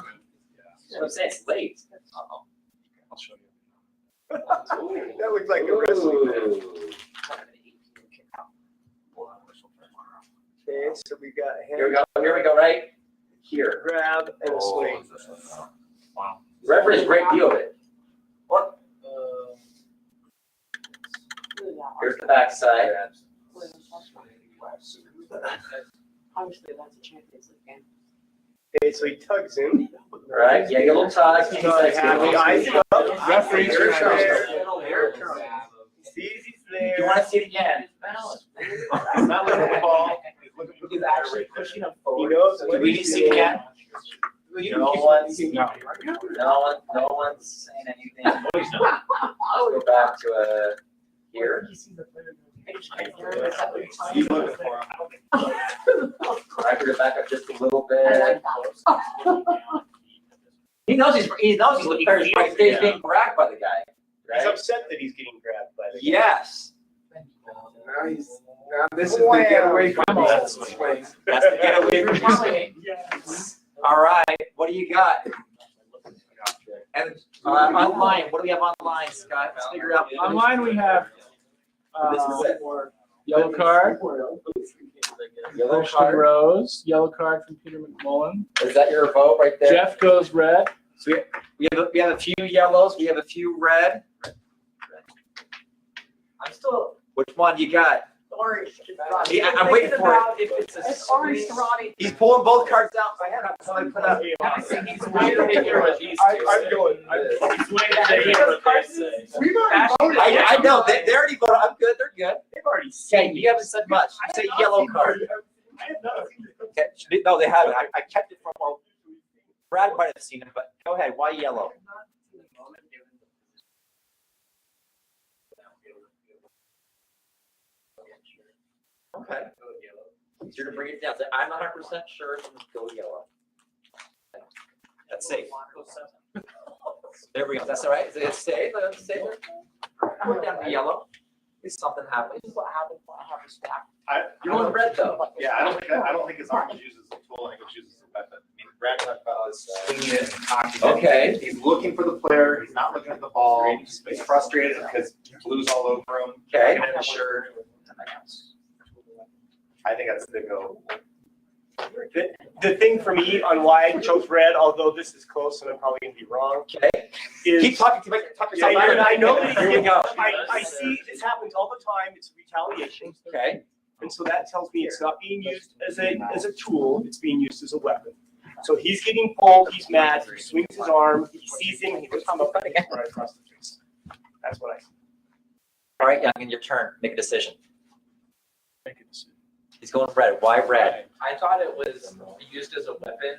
[SPEAKER 1] I'm saying it's late.
[SPEAKER 3] I'll show you.
[SPEAKER 4] That looks like a wrestling match. Okay, so we got a
[SPEAKER 1] Here we
[SPEAKER 4] hand
[SPEAKER 1] go. Here we go. Right here.
[SPEAKER 4] grab and a swing.
[SPEAKER 9] Wow.
[SPEAKER 1] Referee is a great deal of it. What? Here's the backside.
[SPEAKER 2] Obviously, that's a Champions League game.
[SPEAKER 4] Okay, so he tugs in.
[SPEAKER 1] Right? Yeah, get a little tug.
[SPEAKER 4] He's the eyes up.
[SPEAKER 3] Referee's
[SPEAKER 4] Here it comes.
[SPEAKER 1] Here
[SPEAKER 4] Here it comes. Sees he's there.
[SPEAKER 1] You want to see it again?
[SPEAKER 4] He's not looking at the ball.
[SPEAKER 1] He's actually pushing him
[SPEAKER 4] He
[SPEAKER 1] forward.
[SPEAKER 4] knows
[SPEAKER 1] Do
[SPEAKER 4] what
[SPEAKER 1] we need
[SPEAKER 4] he's
[SPEAKER 1] to see it
[SPEAKER 4] doing.
[SPEAKER 1] again?
[SPEAKER 3] No.
[SPEAKER 1] No one's saying anything. Let's go back to here.
[SPEAKER 4] He's looking for him.
[SPEAKER 1] I could back up just a little bit. He knows he's looking for his right. He's being grabbed by the guy.
[SPEAKER 4] He's
[SPEAKER 1] Right?
[SPEAKER 4] upset that he's getting grabbed by the guy.
[SPEAKER 1] Yes.
[SPEAKER 12] Now this is the getaway from me.
[SPEAKER 1] That's the getaway from you swinging.
[SPEAKER 14] Yes.
[SPEAKER 1] All right, what do you got? And online, what do we have online, Scott? Let's figure out.
[SPEAKER 3] Online, we have
[SPEAKER 1] This is it.
[SPEAKER 3] yellow card,
[SPEAKER 1] Yellow
[SPEAKER 3] Christian
[SPEAKER 1] card.
[SPEAKER 3] Rose, yellow card from Peter McMullen.
[SPEAKER 1] Is that your vote right there?
[SPEAKER 3] Jeff goes red.
[SPEAKER 1] So we have a few yellows. We have a few red.
[SPEAKER 6] I'm still
[SPEAKER 1] Which one you got?
[SPEAKER 2] Orange.
[SPEAKER 1] Yeah, I'm waiting for it.
[SPEAKER 6] if it's a
[SPEAKER 2] It's orange to
[SPEAKER 6] swing.
[SPEAKER 2] Robbie.
[SPEAKER 1] He's pulling both cards out. So I have somebody put up.
[SPEAKER 5] He's way to hear what these two say.
[SPEAKER 12] going.
[SPEAKER 5] He's way to hear what they say.
[SPEAKER 12] We've already voted.
[SPEAKER 1] I know they already voted. I'm good. They're good.
[SPEAKER 4] They've already
[SPEAKER 1] Okay, you haven't said much. Say yellow card.
[SPEAKER 4] I have not seen it.
[SPEAKER 1] Okay, no, they haven't. I kept it from. Well, Brad might have seen it, but go ahead. Why yellow? Okay. You're to bring it down. Say, I'm 100% sure it's going to go yellow. That's safe. There we go. That's all right. Is it safe? Let's say I'm going down to yellow. At least something happens. This is what happens when I have a stack. You're going red though.
[SPEAKER 13] Yeah, I don't think his arm is used as a tool, I think it's used as a weapon. I mean, Brad talked about us swinging it and cocking it.
[SPEAKER 1] Okay.
[SPEAKER 13] He's looking for the player, he's not looking at the ball, he's frustrated because blue's all over him.
[SPEAKER 1] Okay.
[SPEAKER 13] Looking at his shirt. I think that's the go.
[SPEAKER 4] The thing for me on why I chose red, although this is close and I'm probably gonna be wrong,
[SPEAKER 1] Okay.
[SPEAKER 4] is.
[SPEAKER 1] Keep talking to me. Talk
[SPEAKER 4] Yeah,
[SPEAKER 1] yourself out of it.
[SPEAKER 4] I know that
[SPEAKER 1] Here we go.
[SPEAKER 4] I see this happens all the time, it's retaliation.
[SPEAKER 1] Okay.
[SPEAKER 4] And so that tells me it's not being used as a tool, it's being used as a weapon. So he's getting pulled, he's mad, he swings his arm, he sees him, he just come up right across the face. That's what I see.
[SPEAKER 1] All right, Youngin, your turn. Make a decision.
[SPEAKER 3] Make a decision.
[SPEAKER 1] He's going red. Why red?
[SPEAKER 6] I thought it was used as a weapon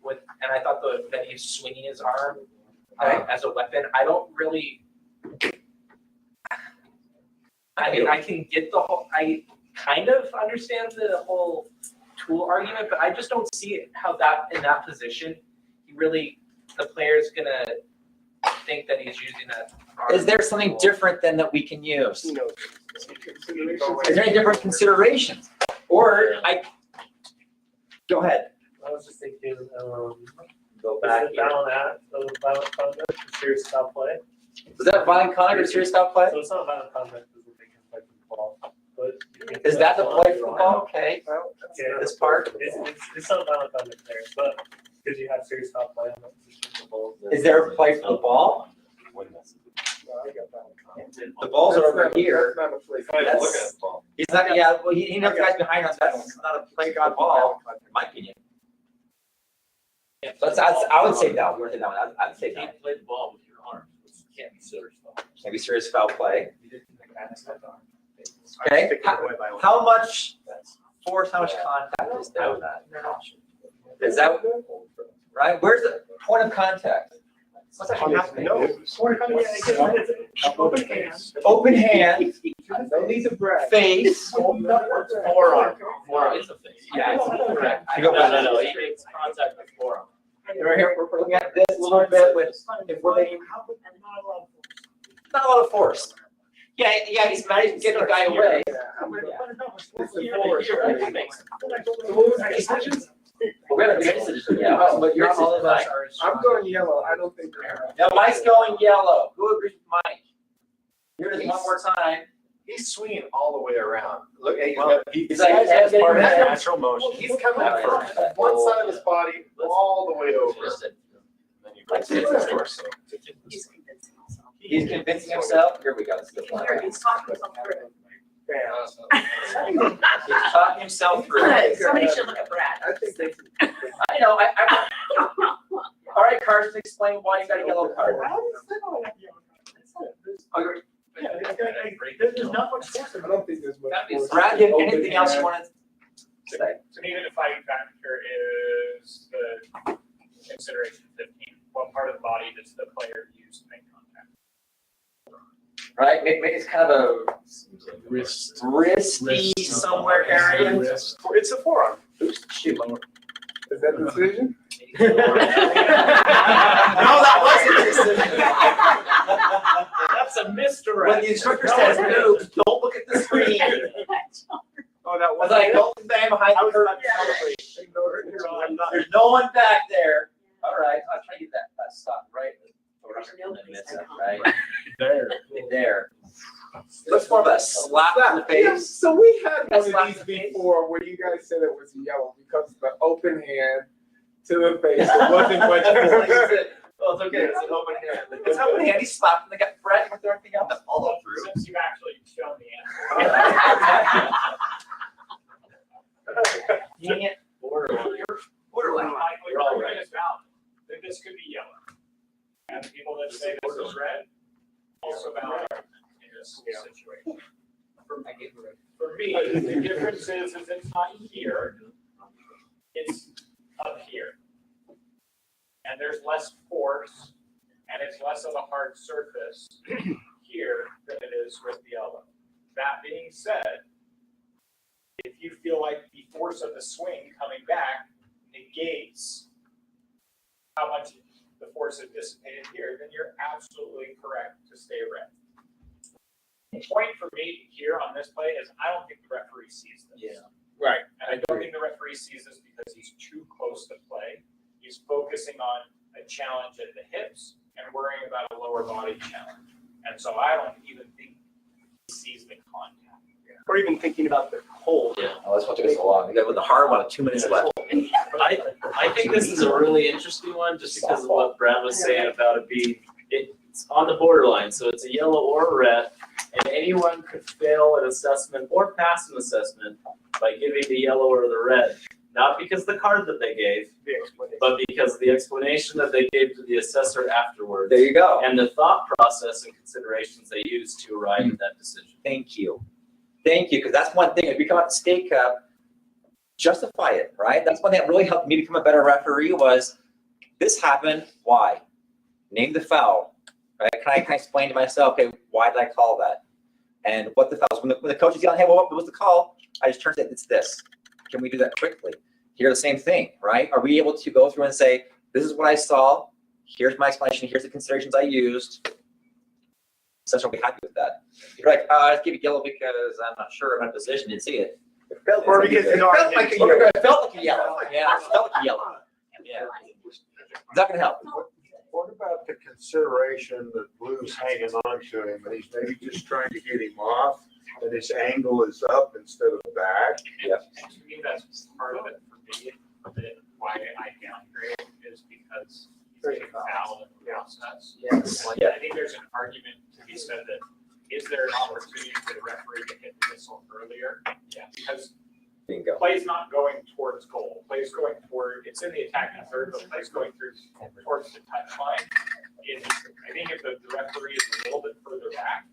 [SPEAKER 6] and I thought that he's swinging his arm as a weapon. I don't really, I mean, I can get I kind of understand the whole tool argument, but I just don't see it how that in that position, the player's gonna think that he's using that arm.
[SPEAKER 1] Is there something different than that we can use?
[SPEAKER 4] You know,
[SPEAKER 1] Is there any different considerations? Or go ahead.
[SPEAKER 10] I was just thinking,
[SPEAKER 1] Go
[SPEAKER 10] is
[SPEAKER 1] back
[SPEAKER 10] it
[SPEAKER 1] here.
[SPEAKER 10] violent conduct, serious foul play?
[SPEAKER 1] Was that violent conduct or serious foul play?
[SPEAKER 10] So it's not violent conduct because they can play for the ball, but.
[SPEAKER 1] Is that the play for the ball? Okay.
[SPEAKER 10] Okay,
[SPEAKER 1] This part?
[SPEAKER 10] It's not violent conduct there, but because you have serious foul play on that position, the ball.
[SPEAKER 1] Is there a play for the ball? The balls are over here. That's- He's not, yeah, well, he knows the guys behind us. That's not a play for the ball, in my opinion. I would say no. I'd say
[SPEAKER 5] You
[SPEAKER 1] no.
[SPEAKER 5] can't play the ball with your arm, which can't be serious foul.
[SPEAKER 1] Maybe serious foul play.
[SPEAKER 4] I'm
[SPEAKER 1] Okay.
[SPEAKER 4] sticking with my violent.
[SPEAKER 1] How much force, how much contact is there on that? Is that, right? Where's the point of contact? What's actually happening?
[SPEAKER 4] No.
[SPEAKER 14] Open hands.
[SPEAKER 1] Open hand,
[SPEAKER 12] No need to brag.
[SPEAKER 1] face.
[SPEAKER 5] Forearm. Forearm is a face.
[SPEAKER 1] Yeah, it's
[SPEAKER 5] correct.
[SPEAKER 1] You go back.
[SPEAKER 5] No, he makes contact with forearm.
[SPEAKER 1] Right here, we're looking at this a little bit with, if we're making, not a lot of force. Yeah, he's managed to get the guy away. We're gonna make a decision, yeah, but you're all of us are.
[SPEAKER 12] I'm going yellow. I don't think they're.
[SPEAKER 1] Now Mike's going yellow. Who agrees with Mike? Here it is one more time.
[SPEAKER 13] He's swinging all the way around. Look, he's
[SPEAKER 1] Well,
[SPEAKER 13] he's
[SPEAKER 1] like,
[SPEAKER 13] as part of his
[SPEAKER 1] that's-
[SPEAKER 13] natural motion. He's coming up from one side of his body all the way over.
[SPEAKER 1] He's convincing himself. Here we go. This is the plan.
[SPEAKER 2] He's talking himself through.
[SPEAKER 1] He's talking himself through.
[SPEAKER 2] Somebody should look at Brad.
[SPEAKER 12] I think they.
[SPEAKER 1] I know, all right, Carson, explain why you got a yellow card. Oh, you're-
[SPEAKER 14] There's not much force in
[SPEAKER 12] I
[SPEAKER 14] it.
[SPEAKER 12] don't think there's much. force.
[SPEAKER 1] Brad, you have anything else you want to say?
[SPEAKER 9] To me, the defining factor is the consideration 15. What part of the body does the player use to make contact?
[SPEAKER 1] Right, maybe it's kind of
[SPEAKER 3] Wrist.
[SPEAKER 1] a wristy somewhere area.
[SPEAKER 3] Wrist.
[SPEAKER 4] It's a forearm.
[SPEAKER 1] Shoot.
[SPEAKER 12] Is that the decision?
[SPEAKER 1] No, that wasn't the decision.
[SPEAKER 5] That's a misdirect.
[SPEAKER 1] When the instructor says move, don't look at the screen.
[SPEAKER 12] Oh, that
[SPEAKER 1] I was like, don't stand behind the curtain. There's no one back there. All right, I'll try to get that stop right. Right there. Looks more of a slap in the
[SPEAKER 12] Yeah,
[SPEAKER 1] face.
[SPEAKER 12] so we had
[SPEAKER 1] That's
[SPEAKER 12] one
[SPEAKER 1] slap
[SPEAKER 12] of
[SPEAKER 1] in
[SPEAKER 12] these
[SPEAKER 1] the face.
[SPEAKER 12] before where you guys said it was yellow because of the open hand to the face. It wasn't much more.
[SPEAKER 11] Oh, it's okay, it's an open hand.
[SPEAKER 1] It's open hand. He slapped and they got Brett with everything else. Follow through.
[SPEAKER 9] Since you've actually shown the answer.
[SPEAKER 1] Dang it.
[SPEAKER 5] Borderline.
[SPEAKER 1] Borderline.
[SPEAKER 9] Likely
[SPEAKER 5] You're all
[SPEAKER 9] proven
[SPEAKER 5] right.
[SPEAKER 9] is valid, that this could be yellow. And the people that say this is red, also valid in this situation. For me, the difference is it's not here, it's up here. And there's less force, and it's less of a hard surface here than it is with the yellow. That being said, if you feel like the force of the swing coming back negates how much the force is dissipated here, then you're absolutely correct to stay red. The point for me here on this play is I don't think the referee sees this.
[SPEAKER 1] Yeah.
[SPEAKER 12] Right.
[SPEAKER 9] And I don't think the referee sees this because he's too close to play. He's focusing on a challenge at the hips and worrying about a lower body challenge. And so I don't even think he sees the contact.
[SPEAKER 4] Or even thinking about the hold.
[SPEAKER 1] Yeah. Oh, that's what took us so long. We got with the hard one, 2 minutes left.
[SPEAKER 5] I think this is a really interesting one just because of what Brad was saying about it being, it's on the borderline, so it's a yellow or a red, and anyone could fail an assessment or pass an assessment by giving the yellow or the red. Not because the card that they gave, but because of the explanation that they gave to the assessor afterwards.
[SPEAKER 1] There you go.
[SPEAKER 5] And the thought process and considerations they used to arrive at that decision.
[SPEAKER 1] Thank you. Thank you, because that's one thing. If you come out to State Cup, justify it, right? That's one thing that really helped me become a better referee was this happened. Why? Name the foul, right? Can I explain to myself, okay, why did I call that? And what the foul was. When the coach is yelling, hey, well, what was the call? I just turned to it, it's this. Can we do that quickly? Here, the same thing, right? Are we able to go through and say, this is what I saw. Here's my explanation. Here's the considerations I used. Assessor will be happy with that. If you're like, I just give it yellow because I'm not sure I'm in a position, didn't see it. It felt
[SPEAKER 4] Or because
[SPEAKER 1] it
[SPEAKER 4] it's
[SPEAKER 1] felt
[SPEAKER 4] already
[SPEAKER 1] like a
[SPEAKER 4] here.
[SPEAKER 1] yellow. It felt like a yellow. Yeah, it felt like a yellow. Yeah. It's not gonna help.
[SPEAKER 7] What about the consideration that Blue's hanging on to him and he's maybe just trying to get him off and his angle is up instead of back?
[SPEAKER 1] Yeah.
[SPEAKER 9] And to me, that's part of it for me, that why I downgrade is because he's getting fouled in the process.
[SPEAKER 1] Yes.
[SPEAKER 9] I think there's an argument to be said that, is there an opportunity for the referee to hit the whistle earlier? Yeah. Because
[SPEAKER 1] Bingo.
[SPEAKER 9] play's not going towards goal, play's going toward, it's in the attacking third, but play's going through towards the touch line. I think if the referee is a little bit further back,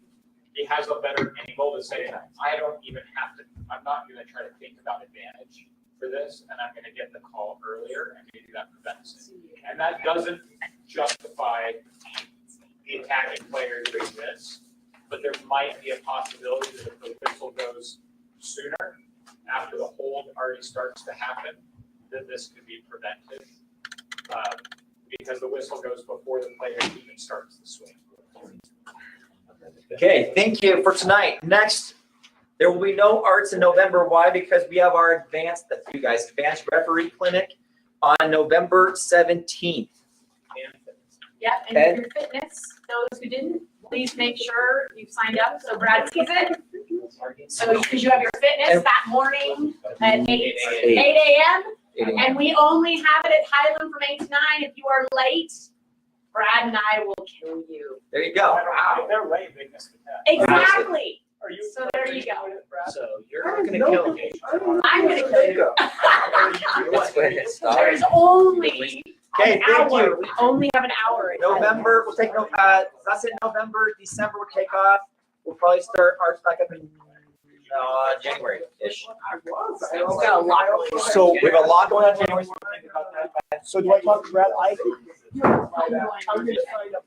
[SPEAKER 9] he has a better angle to say, I don't even have to, I'm not gonna try to think about advantage for this, and I'm gonna get the call earlier, and maybe that prevents it. And that doesn't justify the attacking player doing this, but there might be a possibility that if the whistle goes sooner, after the hold already starts to happen, then this could be prevented. Because the whistle goes before the player even starts the swing.
[SPEAKER 1] Okay, thank you for tonight. Next, there will be no arts in November. Why? Because we have our advanced referee clinic on November 17th.
[SPEAKER 2] Yeah, and your fitness, those who didn't, please make sure you've signed up so Brad sees it. So, because you have your fitness that morning at 8 a.m. And we only have it at Highland from 8 to 9. If you are late, Brad and I will kill you.
[SPEAKER 1] There you go.
[SPEAKER 9] If they're late, they missed the test.
[SPEAKER 2] Exactly.
[SPEAKER 9] Are you?
[SPEAKER 2] So there you go.
[SPEAKER 5] So you're not gonna kill me.
[SPEAKER 2] I'm gonna kill you.
[SPEAKER 1] Let's go ahead and start.
[SPEAKER 2] There's only
[SPEAKER 1] Okay,
[SPEAKER 2] an
[SPEAKER 1] thank
[SPEAKER 2] hour.
[SPEAKER 1] you.
[SPEAKER 2] We only have an hour.
[SPEAKER 1] November, we'll take that's it. November, December, we'll take off. We'll probably start arts back up in January-ish.
[SPEAKER 2] We've got a lot going on.
[SPEAKER 4] So
[SPEAKER 1] We have a lot going on in January. So we'll think about that.
[SPEAKER 4] So do I talk to Brad? I'm gonna sign up